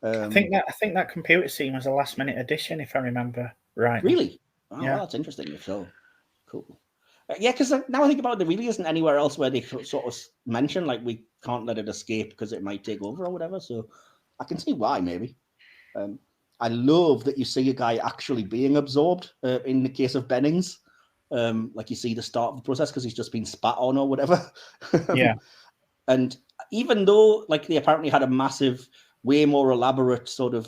I think that computer scene was a last-minute addition, if I remember right. Really? Oh, yeah. Well, that's interesting. If so, cool. Yeah, because now I think about it, there really isn't anywhere else where they sort of mention, like, we can't let it escape because it might take over or whatever. So I can see why, maybe. I love that you see a guy actually being absorbed in the case of Bennings. Like you see the start of the process because he's just been spat on or whatever. Yeah. And even though, like, they apparently had a massive, way more elaborate sort of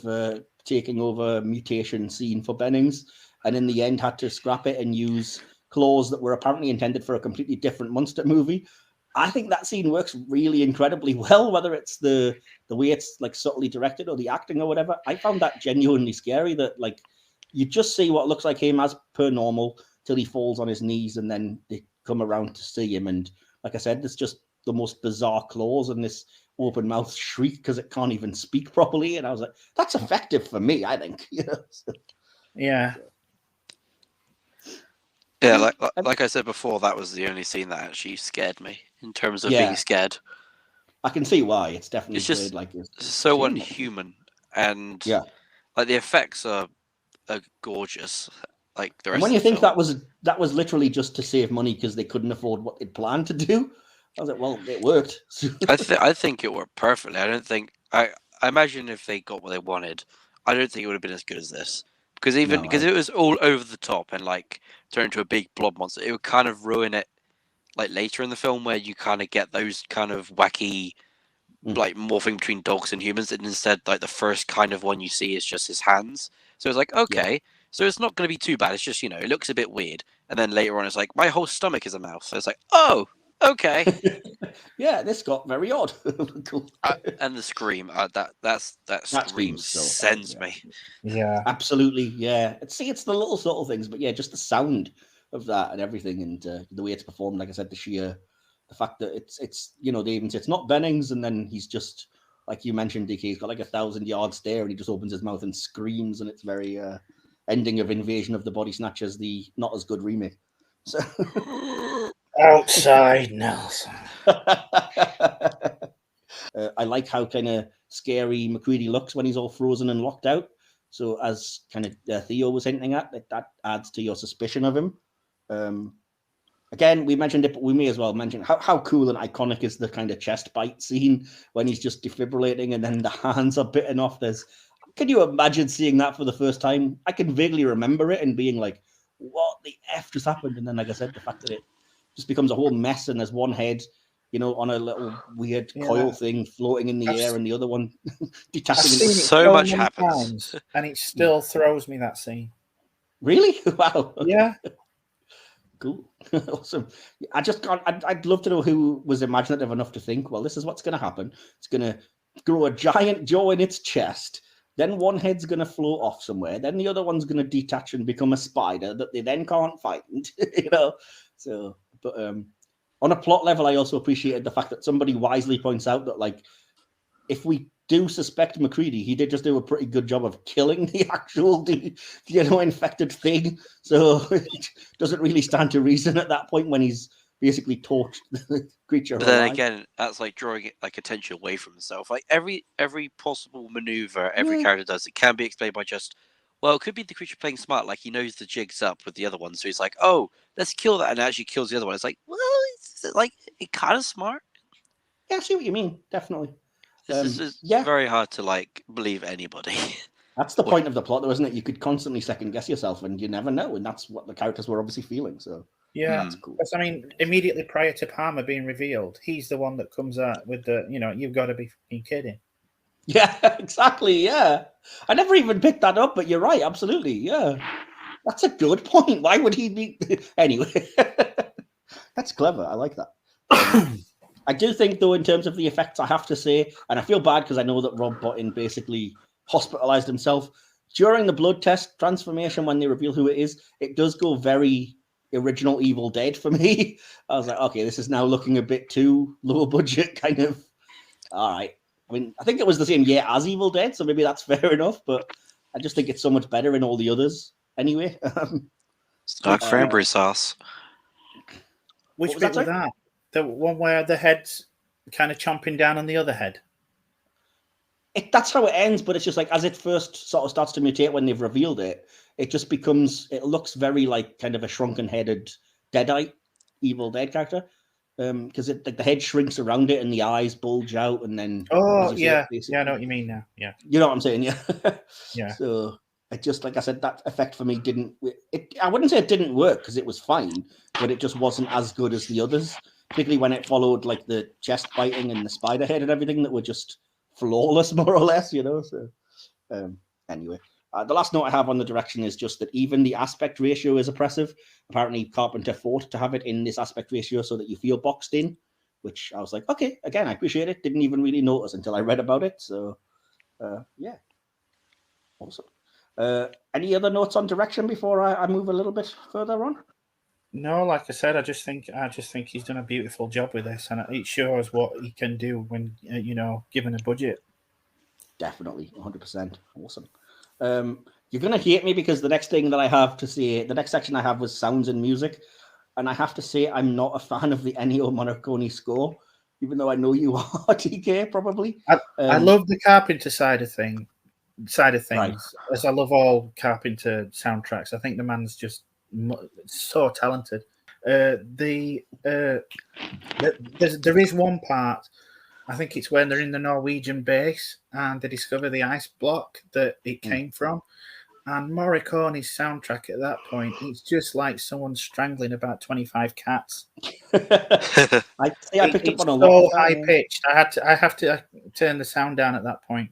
taking over mutation scene for Bennings, and in the end had to scrap it and use claws that were apparently intended for a completely different monster movie. I think that scene works really incredibly well, whether it's the way it's like subtly directed or the acting or whatever. I found that genuinely scary, that like you just see what looks like him as per normal till he falls on his knees and then they come around to see him. And like I said, there's just the most bizarre claws and this open mouth shriek because it can't even speak properly. And I was like, that's effective for me, I think. Yeah. Yeah, like I said before, that was the only scene that actually scared me in terms of being scared. I can see why. It's definitely just like so unhuman, and like the effects are gorgeous. Like the rest. And when of you the think film. that was literally just to save money because they couldn't afford what they'd planned to do, I was like, well, it worked. I think it worked perfectly. I imagine if they got what they wanted, I don't think it would have been as good as this. Because it was all over the top and like turned into a big blob monster, it would kind of ruin it. Like later in the film, where you kind of get those kind of wacky, like morphing between dogs and humans, and instead, like the first kind of one you see is just his hands. So it's like, okay, so it's not going to be too bad. It's just it looks a bit weird, and then later on, it's like my whole stomach is a mouth. So it's like, oh, okay. Yeah, this got very odd. Cool. And the scream, that scream sends me. Yeah, absolutely. Yeah, it's the little subtle things, but yeah, just the sound of that and everything, and the way it's performed. Like I said, the fact that it's they even say it's not Bennings, and then he's just like you mentioned, DK. He's got like 1,000-yard stare, and he just opens his mouth and screams, and it's very ending of Invasion of the Body Snatchers, the not as good remake. So. Outside Nelson. I like how kind of scary McCready looks when he's all frozen and locked out. So as kind of Theo was hinting at, that adds to your suspicion of him. Again, we mentioned it, but we may as well mention how cool and iconic is the kind of chest bite scene when he's just defibrillating and then the hands are bitten off. Can you imagine seeing that for the first time? I can vaguely remember it and being like, what the F just happened? And then, like I said, the fact that it just becomes a whole mess and there's one head, on a little weird coil thing floating in the air and the other one detaching. So much happens. And it still throws me, that scene. Really? Wow. Yeah. Cool. Awesome. I just can't. I'd love to know who was imaginative enough to think, well, this is what's going to happen. It's going to grow a giant jaw in its chest. Then one head's going to float off somewhere. Then the other one's going to detach and become a spider that they then can't find. So, but on a plot level, I also appreciated the fact that somebody wisely points out that, like, if we do suspect McCready, he did just do a pretty good job of killing the actual, infected thing. So it doesn't really stand to reason at that point when he's basically torched the creature. But then again, that's like drawing like attention away from himself. Like every possible maneuver every character does, it can be explained by just, well, it could be the creature playing smart, like he knows the jig's up with the other one, so he's like, oh, let's kill that, and actually kills the other one. It's like, well, it's like it kind of smart. Yeah, I see what you mean, definitely. This is yeah, very hard to like believe anybody. that's the point of the plot, though, isn't it? You could constantly second guess yourself, and you never know, and that's what the characters were obviously feeling. So Yeah, that's cool. because I mean, immediately prior to Palmer being revealed, he's the one that comes out with the, you've got to be fucking kidding. Yeah, exactly. Yeah, I never even picked that up, but you're right. Absolutely. Yeah, that's a good point. Why would he be anyway? That's clever. I like that. I do think, though, in terms of the effects, I have to say, and I feel bad because I know that Rob Bottin basically hospitalized himself during the blood test transformation when they reveal who it is. It does go very original Evil Dead for me. I was like, okay, this is now looking a bit too low budget, kind of. All right. I mean, I think it was the same year as Evil Dead, so maybe that's fair enough, but I just think it's so much better in all the others anyway. Dark cranberry sauce. Which bit was that? The one where the head's kind of chomping down on the other head? That's how it ends, but it's just like as it first sort of starts to mutate when they've revealed it, it just becomes, it looks very like kind of a shrunken-headed Deadite Evil Dead character. Because like the head shrinks around it and the eyes bulge out, and then yeah, I know what you mean now. Yeah, you know what I'm saying, yeah. Yeah. So it just, like I said, that effect for me didn't. I wouldn't say it didn't work because it was fine, but it just wasn't as good as the others. Particularly when it followed like the chest biting and the spider head and everything that were just flawless, more or less, So anyway. The last note I have on the direction is just that even the aspect ratio is oppressive. Apparently, Carpenter fought to have it in this aspect ratio so that you feel boxed in, which I was like, okay, again, I appreciate it. Didn't even really notice until I read about it. So, yeah. Awesome. Any other notes on direction before I move a little bit further on? No, like I said, I just think he's done a beautiful job with this, and it shows what he can do when given a budget. Definitely, 100%. Awesome. You're going to hate me because the next thing that I have to say, the next section I have was sounds and music. And I have to say, I'm not a fan of the Ennio Morricone score, even though I know you are, DK, probably. I love the Carpenter side of things, right. as I love all Carpenter soundtracks. I think the man's just so talented. There is one part, I think it's when they're in the Norwegian base and they discover the ice block that it came from. And Morricone's soundtrack at that point, it's just like someone strangling about 25 cats. I picked up on a lot. So high pitched. I have to turn the sound down at that point.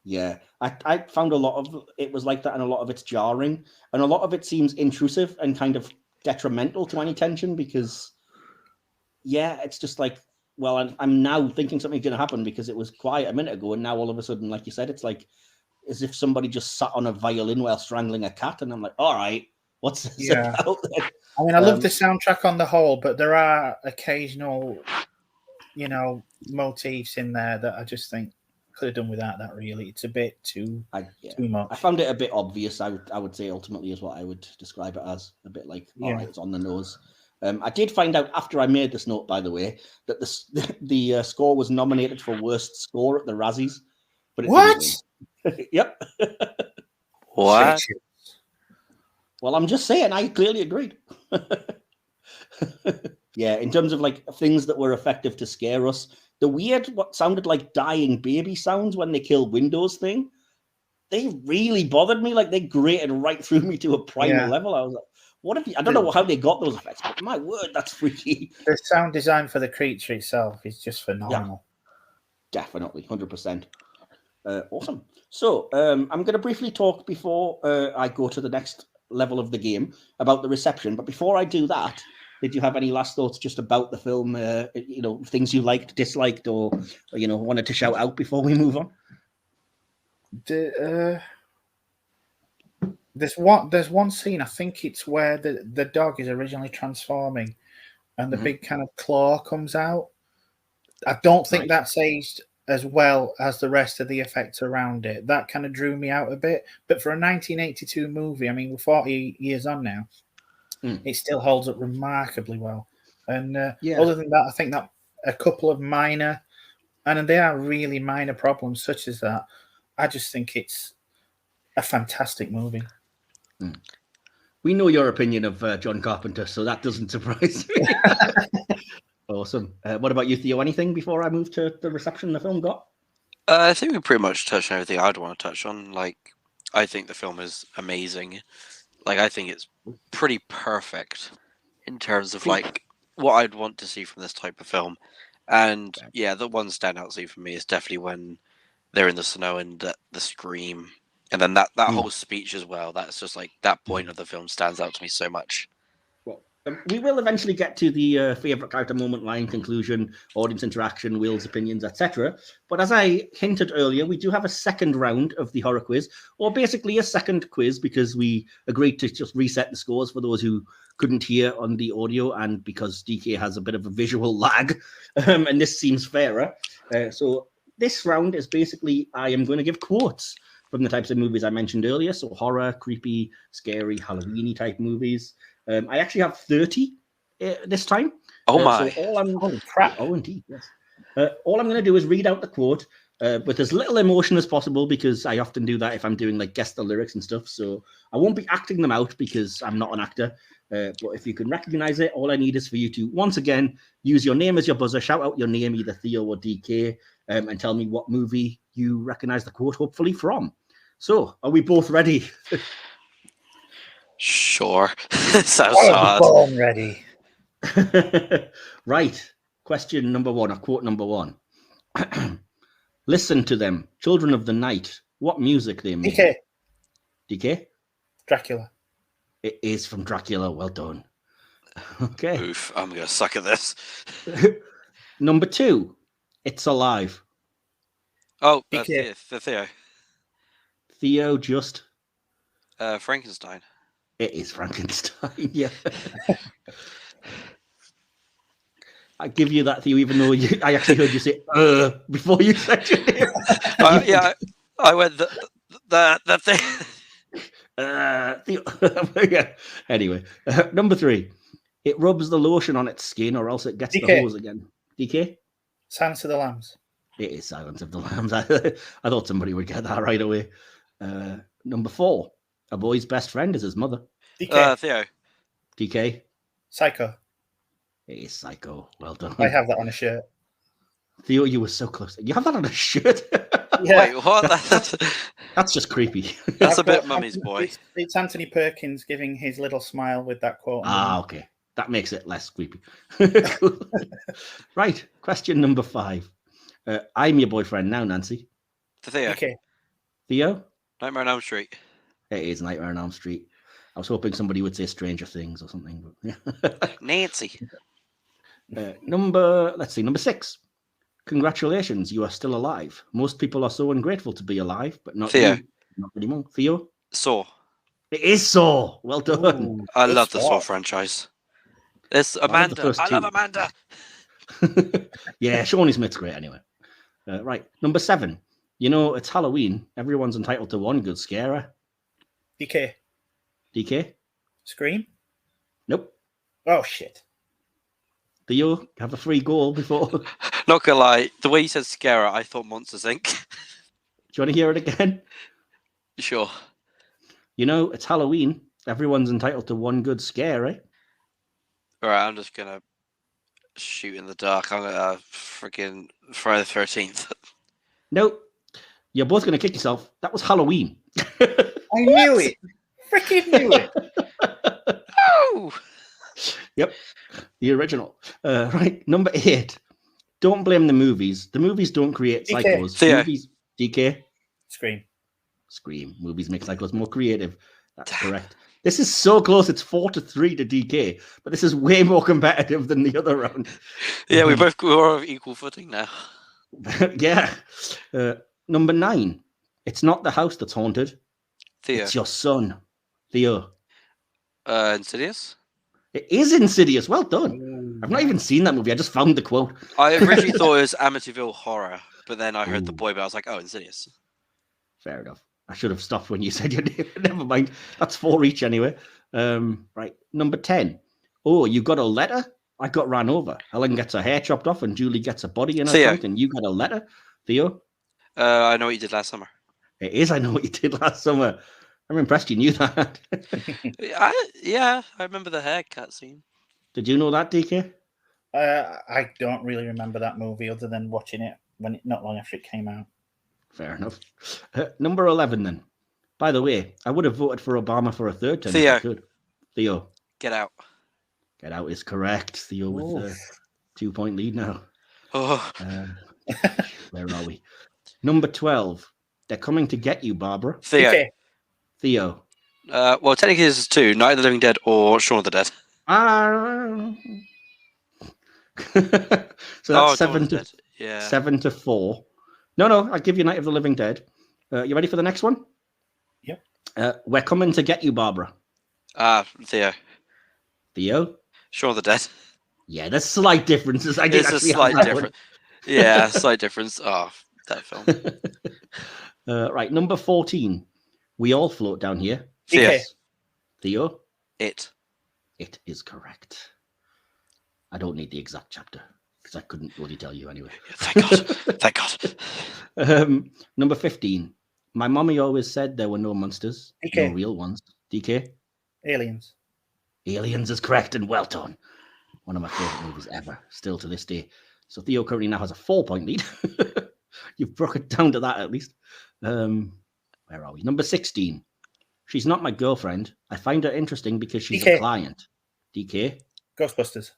Yeah, I found a lot of it was like that, and a lot of it's jarring, and a lot of it seems intrusive and kind of detrimental to any tension because, yeah, it's just like, well, I'm now thinking something's going to happen because it was quiet a minute ago, and now all of a sudden, like you said, it's like as if somebody just sat on a violin while strangling a cat, and I'm like, all right, what's this about? I mean, I love the soundtrack on the whole, but there are occasional, motifs in there that I just think could have done without that. Really, it's a bit too much. I found it a bit obvious. I would say ultimately is what I would describe it as, a bit like, all right, it's on the nose. I did find out after I made this note, by the way, that the score was nominated for worst score at the Razzies, but it didn't win. Yep. What? Well, I'm just saying, I clearly agreed. Yeah, in terms of like things that were effective to scare us, the weird, what sounded like dying baby sounds when they killed Windows thing, they really bothered me. Like they grated right through me to a primal level. I was like, what if I don't know how they got those effects, but my word, that's freaky. The sound design for the creature itself is just phenomenal. Yeah, definitely, 100%. Awesome. So I'm going to briefly talk before I go to the next level of the game about the reception. But before I do that, did you have any last thoughts just about the film? Things you liked, disliked, or wanted to shout out before we move on? There's one scene. I think it's where the dog is originally transforming, and the big kind of claw comes out. I don't think that's aged as well as the rest of the effects around it. That kind of drew me out a bit. But for a 1982 movie, I mean, we're 40 years on now, it still holds up remarkably well. And other than that, I think that a couple of minor, and they are really minor problems such as that, I just think it's a fantastic movie. We know your opinion of John Carpenter, so that doesn't surprise me. Awesome. What about you, Theo? Anything before I move to the reception the film got? I think we pretty much touched on everything I'd want to touch on. Like, I think the film is amazing. Like, I think it's pretty perfect in terms of Cool. like what I'd want to see from this type of film. And yeah, the one standout scene for me is definitely when they're in the snow and the scream, and then that whole speech as well. That's just like that point of the film stands out to me so much. Well, we will eventually get to the favorite character moment, line, conclusion, audience interaction, Will's opinions, etc. But as I hinted earlier, we do have a second round of the horror quiz, or basically a second quiz, because we agreed to just reset the scores for those who couldn't hear on the audio, and because DK has a bit of a visual lag, and this seems fairer. So this round is basically, I am going to give quotes from the types of movies I mentioned earlier. So horror, creepy, scary, Halloween-y type movies. I actually have 30 this time. Oh my! So all I'm, Holy crap! Oh, indeed, yes. All I'm going to do is read out the quote with as little emotion as possible, because I often do that if I'm doing like guess the lyrics and stuff. So I won't be acting them out because I'm not an actor. But if you can recognize it, all I need is for you to once again use your name as your buzzer, shout out your name, either Theo or DK, and tell me what movie you recognize the quote hopefully from. So, are we both ready? Sure. Sounds hard. Born ready. Right. Question number one, or quote number one. Listen to them, children of the night. What music they make. DK. DK? Dracula. It is from Dracula. Well done. Okay. Oof, I'm gonna suck at this. Number two, It's Alive. Oh, DK. Theo. Theo, just. Frankenstein. It is Frankenstein, yeah. I give you that, Theo, even though I actually heard you say before you said your name. Yeah, I went the thing. Theo. Yeah. Anyway, number three, it rubs the lotion on its skin, or else it gets DK. the hose again. DK? Silence of the Lambs. It is Silence of the Lambs. I thought somebody would get that right away. Number four, a boy's best friend is his mother. DK. Theo. DK? Psycho. It is Psycho. Well done. I have that on a shirt. Theo, you were so close. You have that on a shirt? Yeah. Wait, what? That's just creepy. That's a I've bit got mummy's boy. It's Anthony Perkins giving his little smile with that quote. Okay. That makes it less creepy. Cool. Right. Question number five. I'm your boyfriend now, Nancy. Theo. DK. Theo? Nightmare on Elm Street. It is Nightmare on Elm Street. I was hoping somebody would say Stranger Things or something. But Nancy. number six. Congratulations, you are still alive. Most people are so ungrateful to be alive, but not Theo. you. Not anymore. Theo? Saw. It is Saw. Well done. Ooh, I good love the Saw spot. franchise. It's love the Amanda. first I two. love Amanda. Yeah, Shawnee Smith's great anyway. Right. Number seven. You know, it's Halloween. Everyone's entitled to one good scarer. DK. DK? Scream. Nope. Oh shit. Theo, have a free goal before. Do Not gonna lie, the way you said Scarer, I thought Monsters Inc. you want to hear it again? Sure. You know, it's Halloween. Everyone's entitled to one good scare, eh? Alright, I'm just gonna shoot in the dark. I'm gonna freaking Friday the 13th. Nope. You're both going to kick yourself. That was Halloween. I knew it. Freaking knew it. Oh! Yep. The original. Right. Number 8. Don't blame the movies. The movies don't create DK. psychos. Theo. Movies. DK. Scream. Scream. Movies make psychos more creative. That's correct. This is so close. It's 4-3 to DK, but this is way more competitive than the other round. Yeah, we're on equal footing now. Yeah. Number 9. It's not the house that's haunted. Theo. It's your son. Theo. Insidious? It is Insidious. Well done. Ooh. I've not even seen that movie. I just found the quote. I originally thought it was Amityville Horror, but then I heard the Ooh. boy, but I was like, oh, Insidious. Fair enough. I should have stopped when you said your name. Never mind. That's 4 each anyway. Right. Number 10. Oh, you got a letter? I got ran over. Helen gets her hair chopped off and Julie gets a body in her Theo. trunk and you got a letter? Theo? I know what you did last summer. It is. I know what you did last summer. I'm impressed you knew that. Yeah, I remember the haircut scene. Did you know that, DK? I don't really remember that movie other than watching it not long after it came out. Fair enough. Number 11, then. By the way, I would have voted for Obama for a third term Theo. if I could. Theo. Get out. Get out is correct. Theo with a 2-point lead now. Oh, Where are we? Number 12. They're coming to get you, Barbara. Theo. DK. Theo. Well, technically this is 2, Night of the Living Dead or Shaun of the Dead. So that's Dawn of 7 the to Dead. Yeah. 7 to 4. No, I'll give you Night of the Living Dead. You ready for the next one? Yep. We're coming to get you, Barbara. Theo. Theo? Shaun of the Dead. Yeah, there's slight differences. I did It's a actually have slight that difference. Yeah, slight difference. Oh, that film. one. Right, number 14. We all float down here. Theo. DK. Theo? It. It is correct. I don't need the exact chapter because I couldn't bloody tell you anyway. Thank God. Thank God. Number 15. My mommy always said there were no monsters, DK. no real ones. DK? Aliens. Aliens is correct and well done. One of my favorite movies ever, still to this day. So Theo currently now has a 4-point lead. You've broke it down to that at least. Where are we? Number 16. She's not my girlfriend. I find her interesting because she's DK. a client. DK? Ghostbusters.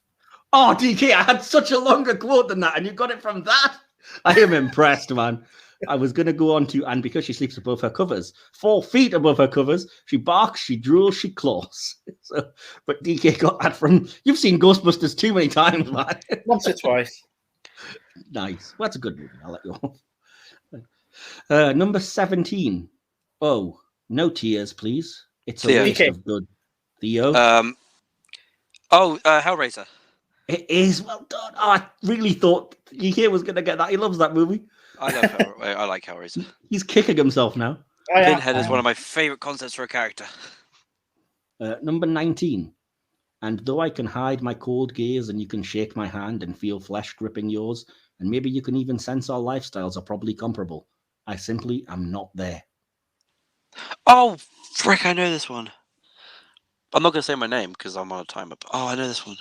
Oh, DK, I had such a longer quote than that, and you got it from that. I am impressed, man. I was going to go on to, and because she sleeps above her covers, 4 feet above her covers, she barks, she drools, she claws. So, but DK got that from, you've seen Ghostbusters too many times, man. Once or twice. Nice. Well, that's a good movie. I'll let you off. Number 17. Oh, no tears, please. It's a Theo. waste DK. of good. Theo? Hellraiser. It is well done. Oh, I really thought DK was going to get that. He loves that movie. I like Hellraiser. He's kicking himself now. Pinhead is one of my favorite concepts for a character. Number 19. And though I can hide my cold gaze and you can shake my hand and feel flesh gripping yours, and maybe you can even sense our lifestyles are probably comparable, I simply am not there. Oh, frick, I know this one. I'm not going to say my name because I'm on a timer. But, I know this one.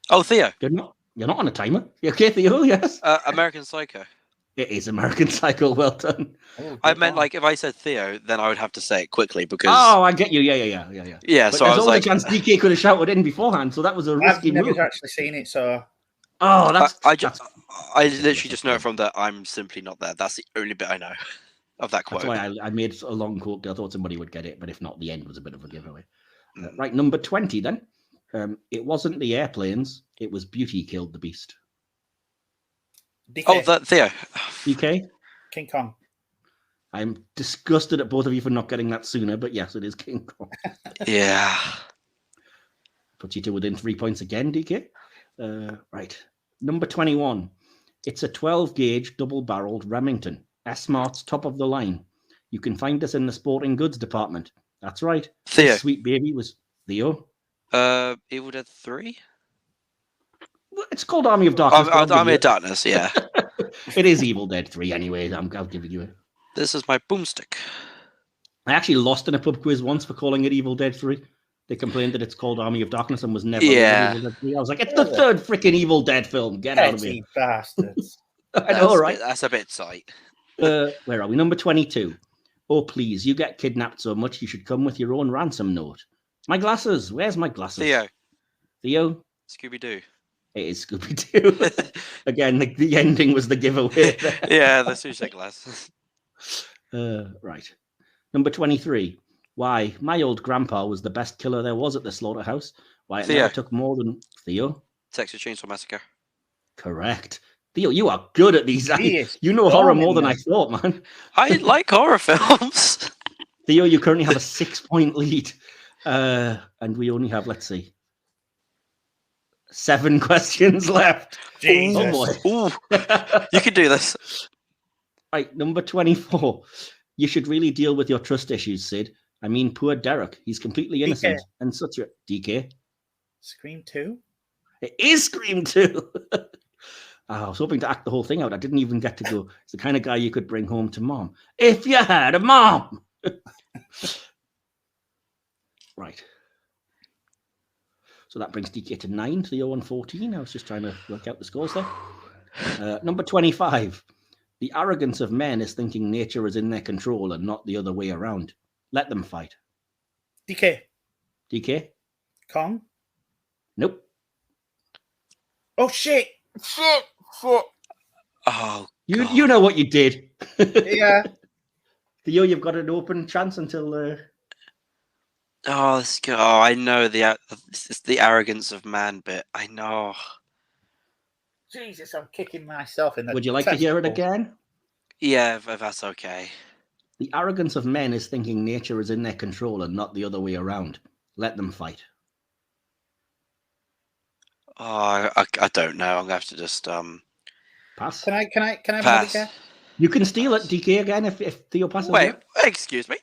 Oh, Theo. You're not on a timer. You okay, Theo? Yes. American Psycho. It is American Psycho. Well done. I meant like if I said Theo, then I would have to say it quickly because. Oh, I get you. Yeah. Yeah, But so I there's was always like, a chance DK could have shouted in beforehand, so that was a risky I've never move. actually seen it, so. Oh, I literally just know it from that. I'm simply not there. That's the only bit I know of that quote. That's why I made a long quote. I thought somebody would get it, but if not, the end was a bit of a giveaway. Right, number 20 then. It wasn't the airplanes. It was beauty killed the beast. DK. Oh, Theo. DK? King Kong. I'm disgusted at both of you for not getting that sooner, but yes, it is King Kong. Yeah. Puts you to within 3 points again, DK. Right. Number 21. It's a 12-gauge double-barreled Remington. S-Mart's top of the line. You can find us in the sporting goods department. That's right. Theo. This sweet baby was Theo. Evil Dead 3? It's called Army of Darkness. Army of Darkness, yeah. It is Evil Dead 3 anyway. I'll give it you it. This is my boomstick. I actually lost in a pub quiz once for calling it Evil Dead 3. They complained that it's called Army of Darkness and was never Evil Dead 3. I was like, it's the third freaking Evil Dead film. Get out of here. Bastards. I know, right? That's a bit tight. Where are we? Number 22. Oh, please, you get kidnapped so much you should come with your own ransom note. My glasses. Where's my glasses? Theo? Scooby-Doo. It is Scooby-Doo. Again, the ending was the giveaway. Yeah, the sushi glasses. Right. Number 23. Why, my old grandpa was the best killer there was at the slaughterhouse. Why, it never took more than... Theo? Texas Chainsaw Massacre. Correct. Theo, you are good at these. Yes. You know horror more than I thought, man. I like horror films. Theo, you currently have a 6-point lead. And we only have, let's see, 7 questions left. Jesus. Oh, boy. Ooh, you can do this. Right, number 24. You should really deal with your trust issues, Sid. I mean, poor Derek. He's completely innocent. DK. And such a... DK? Scream 2? It is Scream 2. I was hoping to act the whole thing out. I didn't even get to go. It's the kind of guy you could bring home to mom. If you had a mom. Right. So that brings DK to 9, Theo on 14. I was just trying to work out the scores there. Number 25. The arrogance of men is thinking nature is in their control and not the other way around. Let them fight. DK. DK? Kong. Nope. Oh shit! Shit! Oh, You know what you did. Yeah. Theo, you've got an open chance until. Oh, I know it's the arrogance of man bit. I know. Jesus, I'm kicking myself in the. Would you like to hear it again? Yeah, if that's okay. The arrogance of men is thinking nature is in their control and not the other way around. Let them fight. Oh, I don't know. I'm gonna have to just Pass. Can I have another pass. guess? You can steal it, DK, again if Theo passes. Wait, it. excuse me.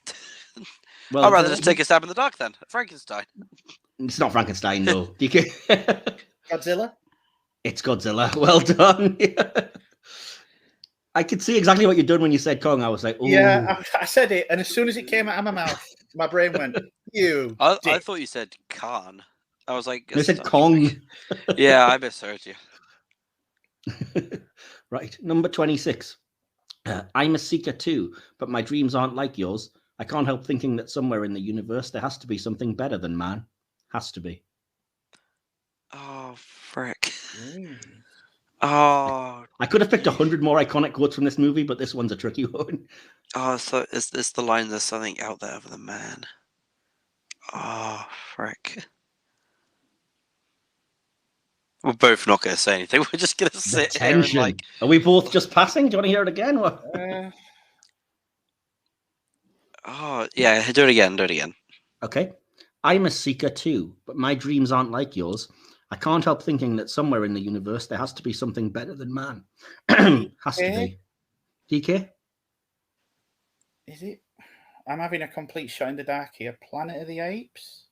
Well, I'd rather just take a stab in the dark then. Frankenstein. It's not Frankenstein, no. DK. Godzilla. It's Godzilla. Well done. I could see exactly what you'd done when you said Kong. I was like, ooh. Yeah, I said it, and as soon as it came out of my mouth, my brain went, "You." I thought you said Khan. I was like, I said Kong. Yeah, I misheard you. Right, number 26. I'm a seeker too, but my dreams aren't like yours. I can't help thinking that somewhere in the universe there has to be something better than man. Has to be. Oh, frick. Mm. Oh, I could have picked 100 more iconic quotes from this movie, but this one's a tricky one. so is this the line? There's something out there for the man. Oh, frick. We're both not going to say anything. We're just going to sit here and like. Are we both just passing? Do you want to hear it again? Oh, yeah. Do it again. Do it again. Okay. I'm a seeker too, but my dreams aren't like yours. I can't help thinking that somewhere in the universe there has to be something better than man. Has to be. DK? Is it? I'm having a complete shot in the dark here. Planet of the Apes.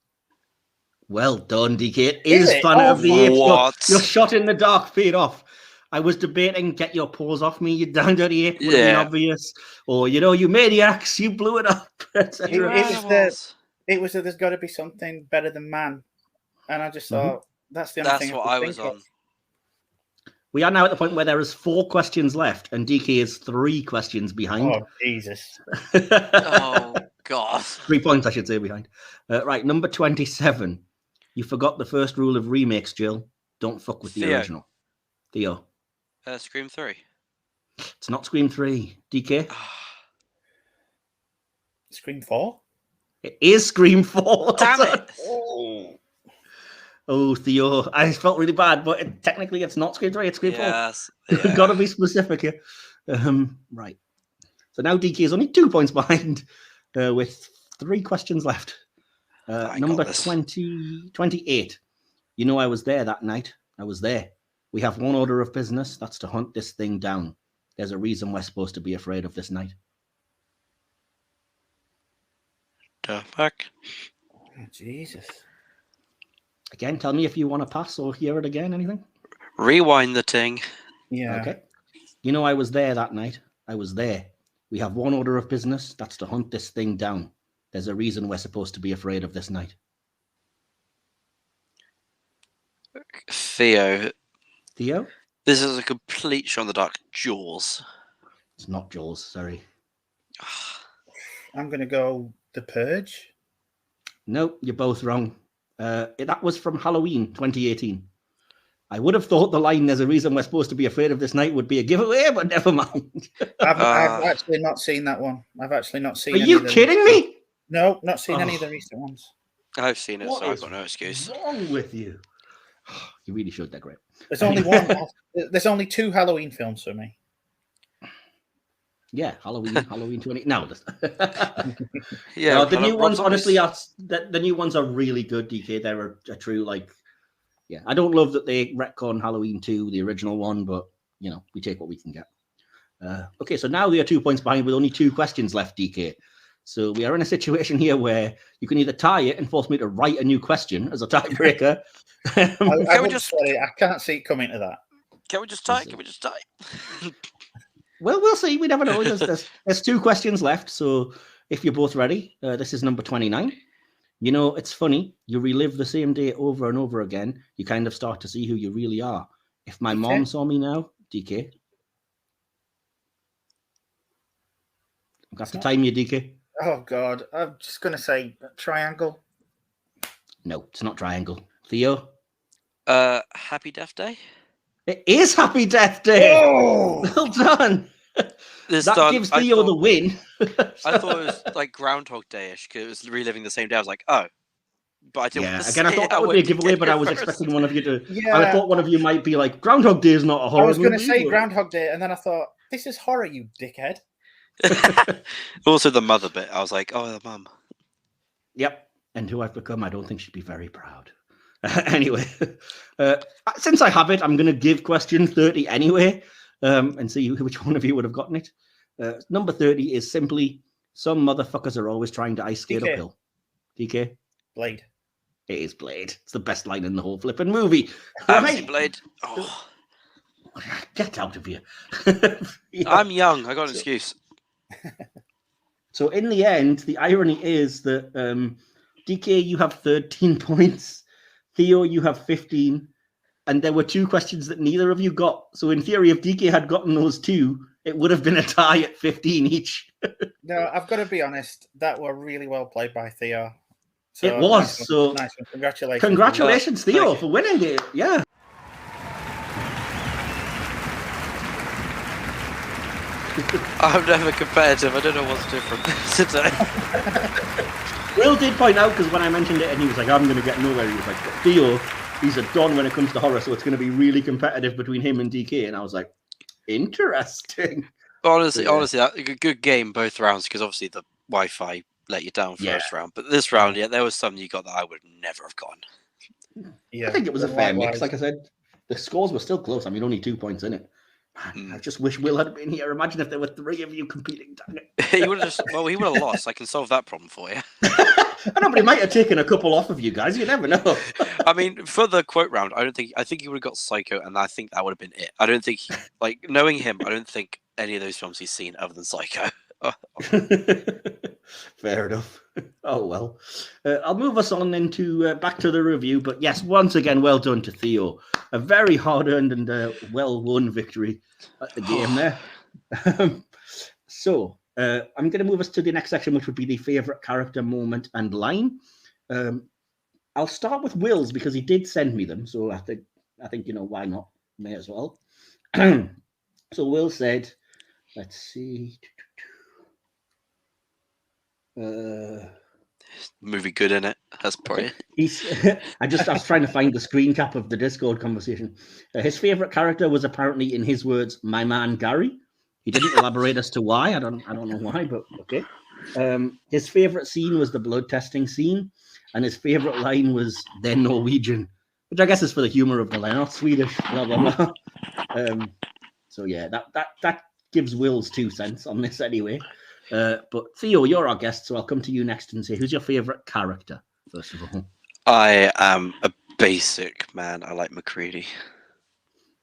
Well done, DK. It is it? Planet of the Apes. What? Your shot in the dark paid off. I was debating, get your paws off me, you down dirty ape, would have been obvious. Or, you maniacs, you blew it up, etc. It was that there's got to be something better than man. And I just thought, that's the only thing. That's what I was on. We are now at the point where there is 4 questions left, and DK is 3 questions behind. Oh, Jesus. Oh, God. 3 points, I should say, behind. Right, number 27. You forgot the first rule of remakes, Jill. Don't fuck with the original. Theo. Scream 3. It's not Scream 3. DK? Scream 4? It is Scream 4. Damn it. Oh, Theo. I felt really bad, but technically it's not Scream 3, it's Scream 4. Yes. You've got to be specific here. Right. So now DK is only 2 points behind with 3 questions left. Number 28. I was there that night. I was there. We have one order of business. That's to hunt this thing down. There's a reason we're supposed to be afraid of this night. The fuck? Oh, Jesus. Again, tell me if you want to pass or hear it again, anything? Rewind the thing. Yeah. Okay. I was there that night. I was there. We have one order of business. That's to hunt this thing down. There's a reason we're supposed to be afraid of this night. Theo? This is a complete shot in the dark. Jaws. It's not Jaws, sorry. I'm going to go The Purge. No, you're both wrong. That was from Halloween 2018. I would have thought the line, there's a reason we're supposed to be afraid of this night, would be a giveaway, but never mind. I've actually not seen that one. I've actually not seen Are you kidding me? No, not seen any of the recent ones. I've seen it, What so I've is got no excuse. What's wrong with you? You really should, they're great. There's only one. There's only 2 Halloween films for me. Yeah, Halloween 20. No, Yeah, no, the new ones, honestly, the new ones are really good, DK. They're a true, I don't love that they retcon Halloween 2, the original one, but, we take what we can get. Okay, so now we are 2 points behind with only 2 questions left, DK. So we are in a situation here where you can either tie it and force me to write a new question as a tiebreaker. I can't see it coming to that. Can we just tie? Well, we'll see. We never know. There's 2 questions left. So if you're both ready, this is number 29. It's funny. You relive the same day over and over again. You kind of start to see who you really are. If my mom saw me now, DK. Got to time you, DK. Oh God, I'm just gonna say triangle. No, it's not triangle. Theo? Happy Death Day. It is Happy Death Day. Oh, Well done. That gives Theo the win. I thought it was like Groundhog Day-ish because it was reliving the same day. I was like, oh, but I didn't. Yeah, again, I thought that would be a giveaway, but I was expecting one of you to. Yeah. I thought one of you might be like, Groundhog Day is not a horror I was going to movie, say but- Groundhog Day, and then I thought, this is horror, you dickhead. Also, the mother bit. I was like, oh, the mum. Yep. And who I've become, I don't think she'd be very proud. Anyway, since I have it, I'm going to give question 30 anyway, and see which one of you would have gotten it. Number 30 is simply, some motherfuckers are always trying to ice skate DK. uphill. DK? Blade. It is Blade. It's the best line in the whole flipping movie. Right. Blade. Oh, Get out of here. Yeah. I'm young. I got an excuse. So in the end, the irony is that DK, you have 13 points. Theo, you have 15. And there were 2 questions that neither of you got. So in theory, if DK had gotten those 2, it would have been a tie at 15 each. No, I've got to be honest. That were really well played by Theo. So, It was. nice So one. Nice one. Congratulations. Congratulations, Theo, Thank you. for winning it. Yeah. I'm never competitive. I don't know what's different today. Will did point out, because when I mentioned it and he was like, I'm going to get nowhere, he was like, Theo, he's a don when it comes to horror, so it's going to be really competitive between him and DK. And I was like, interesting. Honestly, Yeah. that a good game both rounds because obviously the Wi-Fi let you down first round, but this round, yeah, there was some you got that I would never have gotten. Yeah, I think it was a well, fair mix. likewise. Like I said, the scores were still close. I mean, only 2 points in it. Man, I just wish Will had been here. Imagine if there were 3 of you competing. Dang it. He would have he would have lost. I can solve that problem for you. I know, but he might have taken a couple off of you guys. You never know. I mean, for the quote round, I think he would have got Psycho, and I think that would have been it. I don't think, knowing him, I don't think any of those films he's seen other than Psycho. Fair enough. Oh well. I'll move us on into back to the review. But yes, once again, well done to Theo. A very hard-earned and well-won victory at the game there. So I'm going to move us to the next section, which would be the favourite character moment and line. I'll start with Will's because he did send me them. So I think why not? May as well. So Will said, let's see. Movie good in it. That's probably I was trying to find the screen cap of the Discord conversation. His favorite character was apparently, in his words, my man Gary. He didn't elaborate as to why. I don't know why, but okay. His favorite scene was the blood testing scene, and his favorite line was "They're Norwegian," which I guess is for the humor of the line, not Swedish. Blah blah blah. So yeah, that gives Will's 2 cents on this anyway. But Theo, you're our guest, so I'll come to you next and say, who's your favorite character, first of all? I am a basic man. I like McCready.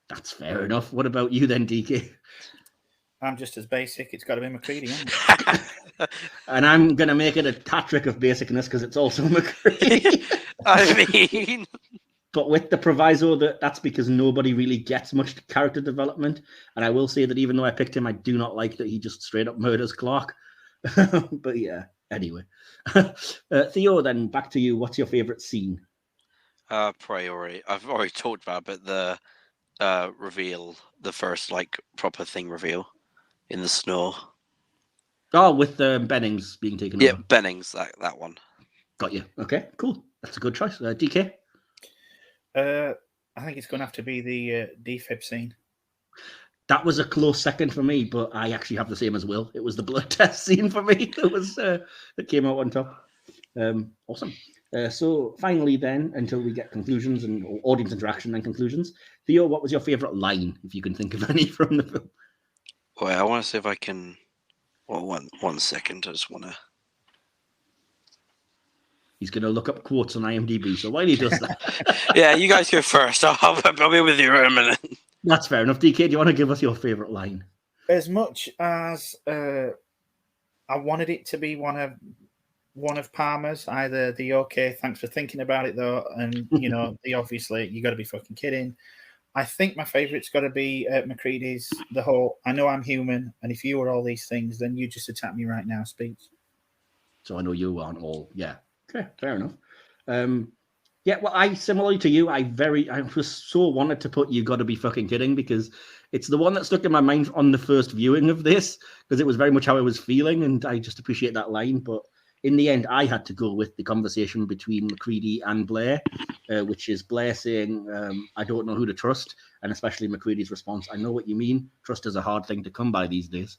That's fair enough. What about you then, DK? I'm just as basic. It's got to be McCready, isn't it? And I'm going to make it a hat trick of basicness because it's also McCready. I mean, But with the proviso that that's because nobody really gets much character development. And I will say that even though I picked him, I do not like that he just straight up murders Clark. But yeah, anyway. Theo, then back to you. What's your favorite scene? Priori. I've already talked about it, but the reveal, the first proper thing reveal in the snow. Oh, with Bennings being taken Yeah, over. Bennings, that one. Got you. Okay, cool. That's a good choice. DK? I think it's going to have to be the defib scene. That was a close second for me, but I actually have the same as Will. It was the blood test scene for me that came out on top. Awesome. So finally then, until we get conclusions and audience interaction and conclusions, Theo, what was your favourite line, if you can think of any from the film? Wait, I want to see if I can... Well, one second. I just want to... He's going to look up quotes on IMDb, so while he does that... Yeah, you guys go first. I'll be with you in a minute. That's fair enough. DK, do you want to give us your favourite line? As much as I wanted it to be one of Palmer's, either the okay, thanks for thinking about it though, and the obviously you got to be fucking kidding, I think my favourite's got to be McCready's the whole "I know I'm human, and if you were all these things, then you just attack me right now" speech. So I know you aren't all. Yeah. Okay, fair enough. Yeah, well, I similarly to you, I was so wanted to put "You Gotta Be Fucking Kidding" because it's the one that stuck in my mind on the first viewing of this because it was very much how I was feeling, and I just appreciate that line. But in the end, I had to go with the conversation between McCready and Blair, which is Blair saying, "I don't know who to trust," and especially McCready's response, "I know what you mean. Trust is a hard thing to come by these days."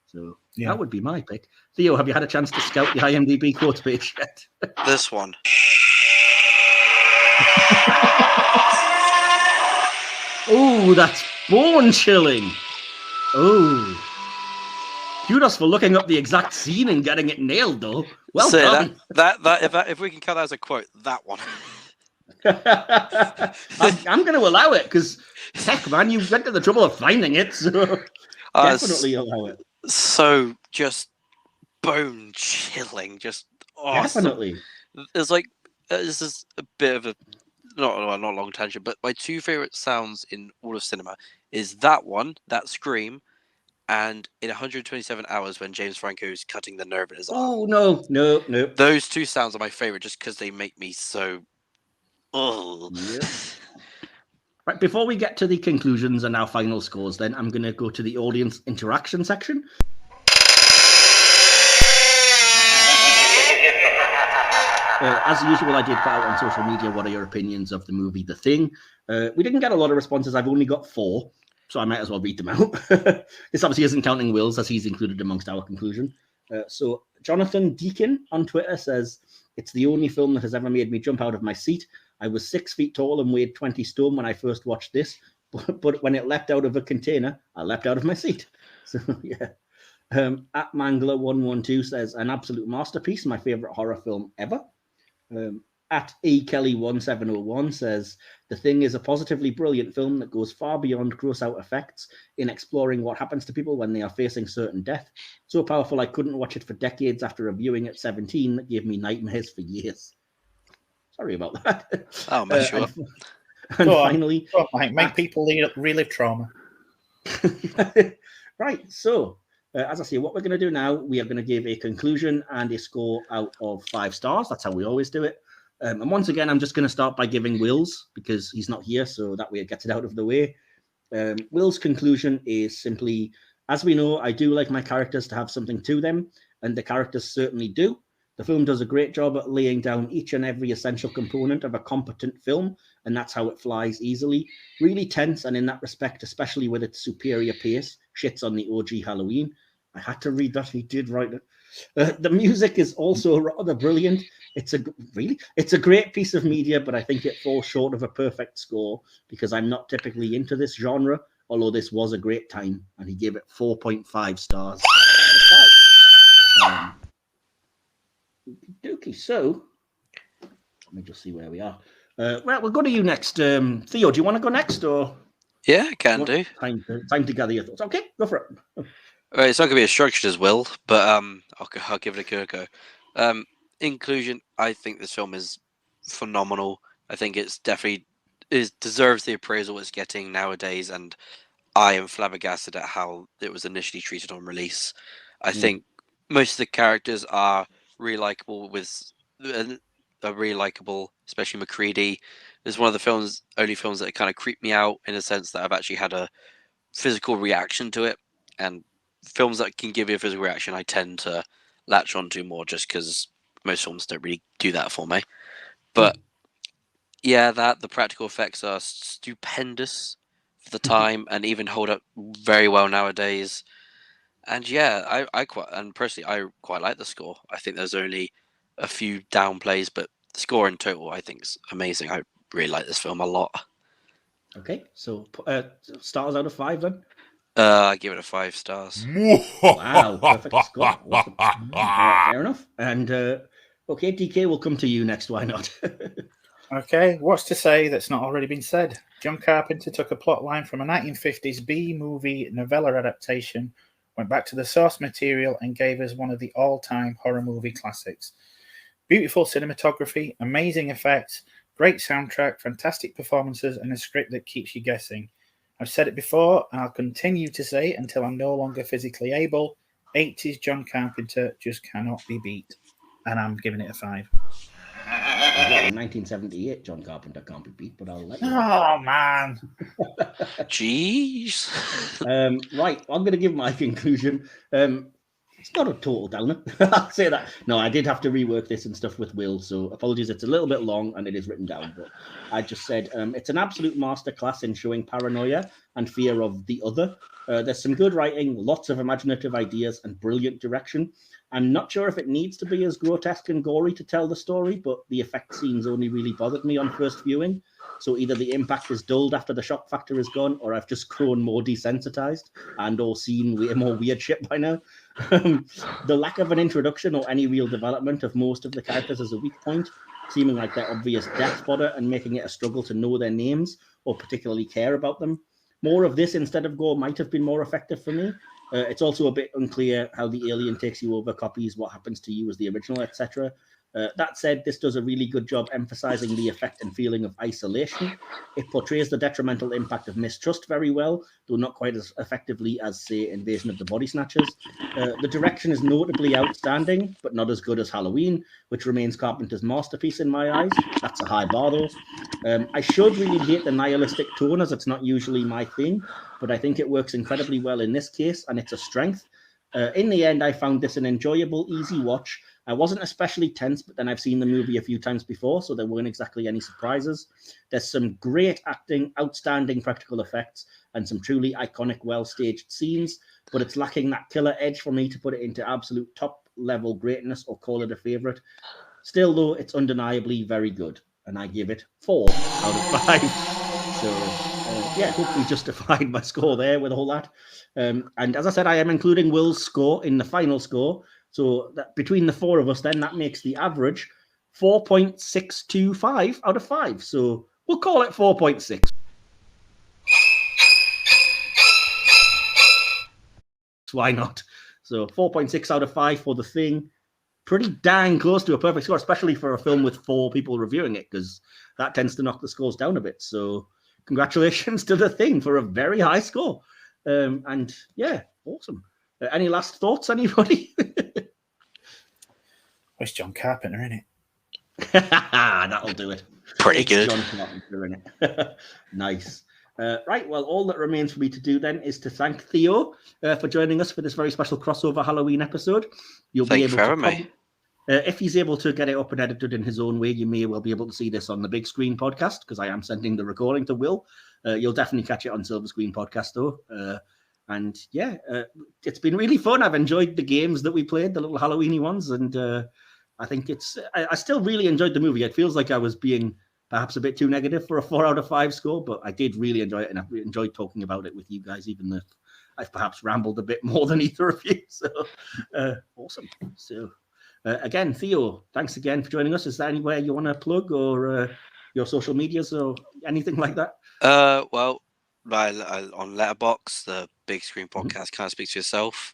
So that would be my pick. Theo, have you had a chance to scout the IMDb quotes page yet? This one. Oh, that's bone chilling. Oh. Kudos for looking up the exact scene and getting it nailed, though. Well done. If we can count that as a quote, that one. I'm going to allow it because, heck, man, you went to the trouble of finding it, so definitely allow it. So just bone chilling, just awesome. Definitely. It's like this is a bit of a not a long tangent, but my two favorite sounds in all of cinema is that one, that scream, and in 127 Hours when James Franco's cutting the nerve in his arm. Oh no! Those two sounds are my favorite just because they make me so. Oh. Yeah. Right, before we get to the conclusions and our final scores, then I'm going to go to the audience interaction section. As usual, I did put out on social media, what are your opinions of the movie The Thing? We didn't get a lot of responses. I've only got 4, so I might as well read them out. This obviously isn't counting Will's, as he's included amongst our conclusion. So Jonathan Deakin on Twitter says, "It's the only film that has ever made me jump out of my seat. I was 6 feet tall and weighed 20 stone when I first watched this, but when it leapt out of a container, I leapt out of my seat." So, yeah. At Mangler112 says, "An absolute masterpiece, my favourite horror film ever." At eKelly1701 says, "The Thing is a positively brilliant film that goes far beyond gross out effects in exploring what happens to people when they are facing certain death. So powerful I couldn't watch it for decades after a viewing at 17 that gave me nightmares for years." Sorry about that. Oh, my sure. And finally, make people relive trauma. Right, so as I say, what we're going to do now, we are going to give a conclusion and a score out of 5 stars. That's how we always do it. And once again, I'm just going to start by giving Will's because he's not here, so that way it gets it out of the way. Will's conclusion is simply, as we know, I do like my characters to have something to them, and the characters certainly do. The film does a great job at laying down each and every essential component of a competent film, and that's how it flies easily. Really tense, and in that respect, especially with its superior pace, shits on the OG Halloween. I had to read that. He did write it. The music is also rather brilliant. It's a great piece of media, but I think it falls short of a perfect score because I'm not typically into this genre, although this was a great time, and he gave it 4.5 stars. Okay, so let me just see where we are. Well, we'll go to you next. Theo, do you want to go next, or? Yeah, I can do. Time to gather your thoughts. Okay, go for it. All right, it's not going to be as structured as Will, but I'll give it a go. Inclusion, I think this film is phenomenal. I think it's definitely deserves the appraisal it's getting nowadays, and I am flabbergasted at how it was initially treated on release. I think most of the characters are really likable, especially McCready. It's one of the only films that kind of creep me out in a sense that I've actually had a physical reaction to it, and films that can give you a physical reaction I tend to latch onto more just because most films don't really do that for me. But yeah, the practical effects are stupendous for the time and even hold up very well nowadays. And yeah, I quite like the score. I think there's only a few downplays, but the score in total I think is amazing. I really like this film a lot. Okay, so stars out of 5 then? I give it a 5 stars. Wow, perfect score. Awesome. Fair enough. And okay, DK, we'll come to you next. Why not? Okay, what's to say that's not already been said? John Carpenter took a plot line from a 1950s B-movie novella adaptation, went back to the source material, and gave us one of the all-time horror movie classics. Beautiful cinematography, amazing effects, Great soundtrack, fantastic performances, and a script that keeps you guessing. I've said it before, and I'll continue to say it until I'm no longer physically able. 80s John Carpenter just cannot be beat. And I'm giving it a 5. Well, in 1978, John Carpenter can't be beat, but I'll let you. Oh, man. Jeez. Right, I'm going to give my conclusion. It's not a total downer. I'll say that. No, I did have to rework this and stuff with Will, so apologies. It's a little bit long and it is written down, but I just said it's an absolute masterclass in showing paranoia and fear of the other. There's some good writing, lots of imaginative ideas, and brilliant direction. I'm not sure if it needs to be as grotesque and gory to tell the story, but the effect scenes only really bothered me on first viewing. So either the impact is dulled after the shock factor is gone, or I've just grown more desensitized and or seen way more weird shit by now. The lack of an introduction or any real development of most of the characters is a weak point, seeming like they're obvious death fodder and making it a struggle to know their names or particularly care about them. More of this instead of gore might have been more effective for me. It's also a bit unclear how the alien takes you over, copies what happens to you as the original, etc. That said, this does a really good job emphasizing the effect and feeling of isolation. It portrays the detrimental impact of mistrust very well, though not quite as effectively as, say, Invasion of the Body Snatchers. The direction is notably outstanding, but not as good as Halloween, which remains Carpenter's masterpiece in my eyes. That's a high bar, though. I should really hate the nihilistic tone, as it's not usually my thing, but I think it works incredibly well in this case, and it's a strength. In the end, I found this an enjoyable, easy watch. I wasn't especially tense, but then I've seen the movie a few times before, so there weren't exactly any surprises. There's some great acting, outstanding practical effects, and some truly iconic, well-staged scenes, but it's lacking that killer edge for me to put it into absolute top-level greatness or call it a favourite. Still, though, it's undeniably very good, and I give it 4 out of 5. So, yeah, hopefully justified my score there with all that. And as I said, I am including Will's score in the final score. So that between the four of us, then that makes the average 4.625 out of 5. So we'll call it 4.6. Why not? So 4.6 out of 5 for The Thing. Pretty dang close to a perfect score, especially for a film with 4 people reviewing it, because that tends to knock the scores down a bit. So congratulations to The Thing for a very high score. And yeah, awesome. Any last thoughts, anybody? It's John Carpenter, isn't it? That'll do it. Pretty good. John Carpenter, in it. Nice. Right, well, all that remains for me to do then is to thank Theo for joining us for this very special crossover Halloween episode. Thank you for having me. If he's able to get it up and edited in his own way, you may well be able to see this on the Big Screen podcast, because I am sending the recording to Will. You'll definitely catch it on Silver Screen podcast, though. And yeah, it's been really fun. I've enjoyed the games that we played, the little Halloweeny ones, and I think I still really enjoyed the movie. It feels like I was being perhaps a bit too negative for a 4 out of 5 score, but I did really enjoy it, and I enjoyed talking about it with you guys, even though I've perhaps rambled a bit more than either of you. So awesome. So again, Theo, thanks again for joining us. Is there anywhere you want to plug, or your social medias or anything like that? Well, on Letterboxd, the Big Screen podcast kind of speaks for yourself.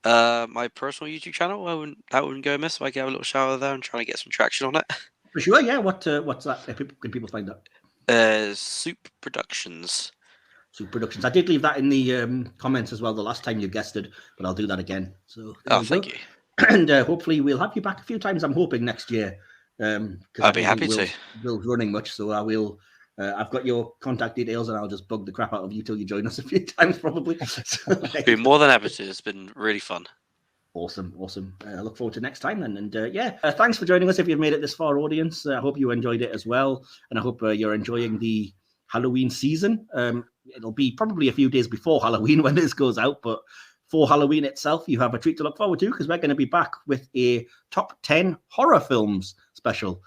My personal YouTube channel, that wouldn't go amiss if I get a little shout out there and trying to get some traction on it. For sure, yeah. What's that? Can people find that? Soup Productions. Soup Productions. I did leave that in the comments as well the last time you guested, but I'll do that again. So thank you. And hopefully we'll have you back a few times. I'm hoping next year. I'd be happy to. Will's running much, so I will. I've got your contact details, and I'll just bug the crap out of you till you join us a few times, probably. So, be more than happy to. It's been really fun. Awesome. I look forward to next time then. And thanks for joining us if you've made it this far, audience. I hope you enjoyed it as well, and I hope you're enjoying the Halloween season. It'll be probably a few days before Halloween when this goes out, but for Halloween itself, you have a treat to look forward to, because we're going to be back with a top 10 horror films special.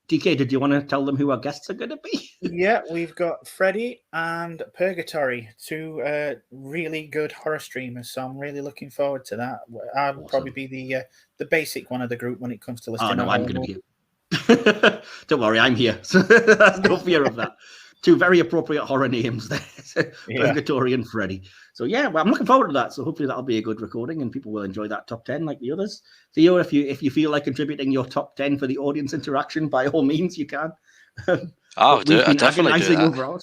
DK, did you want to tell them who our guests are going to be? Yeah, we've got Freddy and Purgatory, 2 really good horror streamers, so I'm really looking forward to that. I'll probably be the basic one of the group when it comes to listing. Oh, no, I'm going to be here. Don't worry, I'm here. So there's no fear of that. two very appropriate horror names there. Purgatory and Freddy. So yeah, well, I'm looking forward to that. So hopefully that'll be a good recording and people will enjoy that top 10 like the others. Theo, if you feel like contributing your top 10 for the audience interaction, by all means you can. I'll definitely do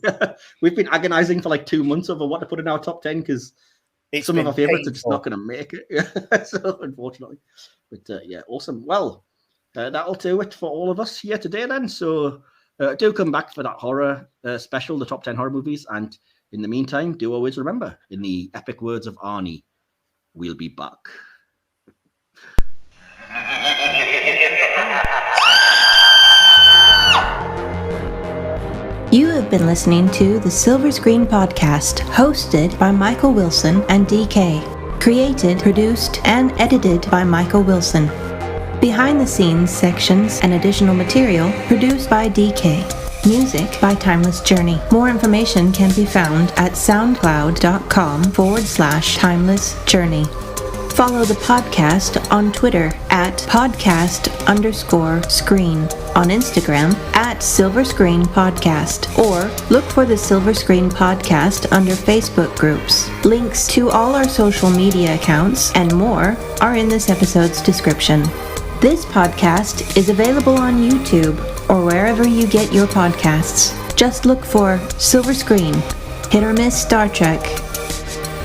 that. We've been agonizing for like 2 months over what to put in our top 10 because some of our favorites are just not going to make it. So unfortunately, but yeah, awesome. Well, that'll do it for all of us here today then. So do come back for that horror special, the top 10 horror movies. And in the meantime, do always remember, in the epic words of Arnie, we'll be back. You have been listening to the Silver Screen Podcast, hosted by Michael Wilson and D.K. Created, produced, and edited by Michael Wilson. Behind the scenes sections and additional material produced by D.K. Music by Timeless Journey. More information can be found at soundcloud.com/Timeless Journey. Follow the podcast on Twitter at podcast_screen, on Instagram at Silver Screen Podcast, or look for the Silver Screen Podcast under Facebook groups. Links to all our social media accounts and more are in this episode's description. This podcast is available on YouTube or wherever you get your podcasts. Just look for Silver Screen, Hit or Miss Star Trek.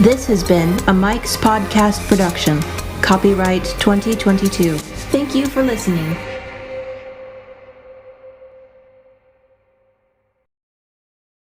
This has been a Mike's Podcast production. Copyright 2022. Thank you for listening.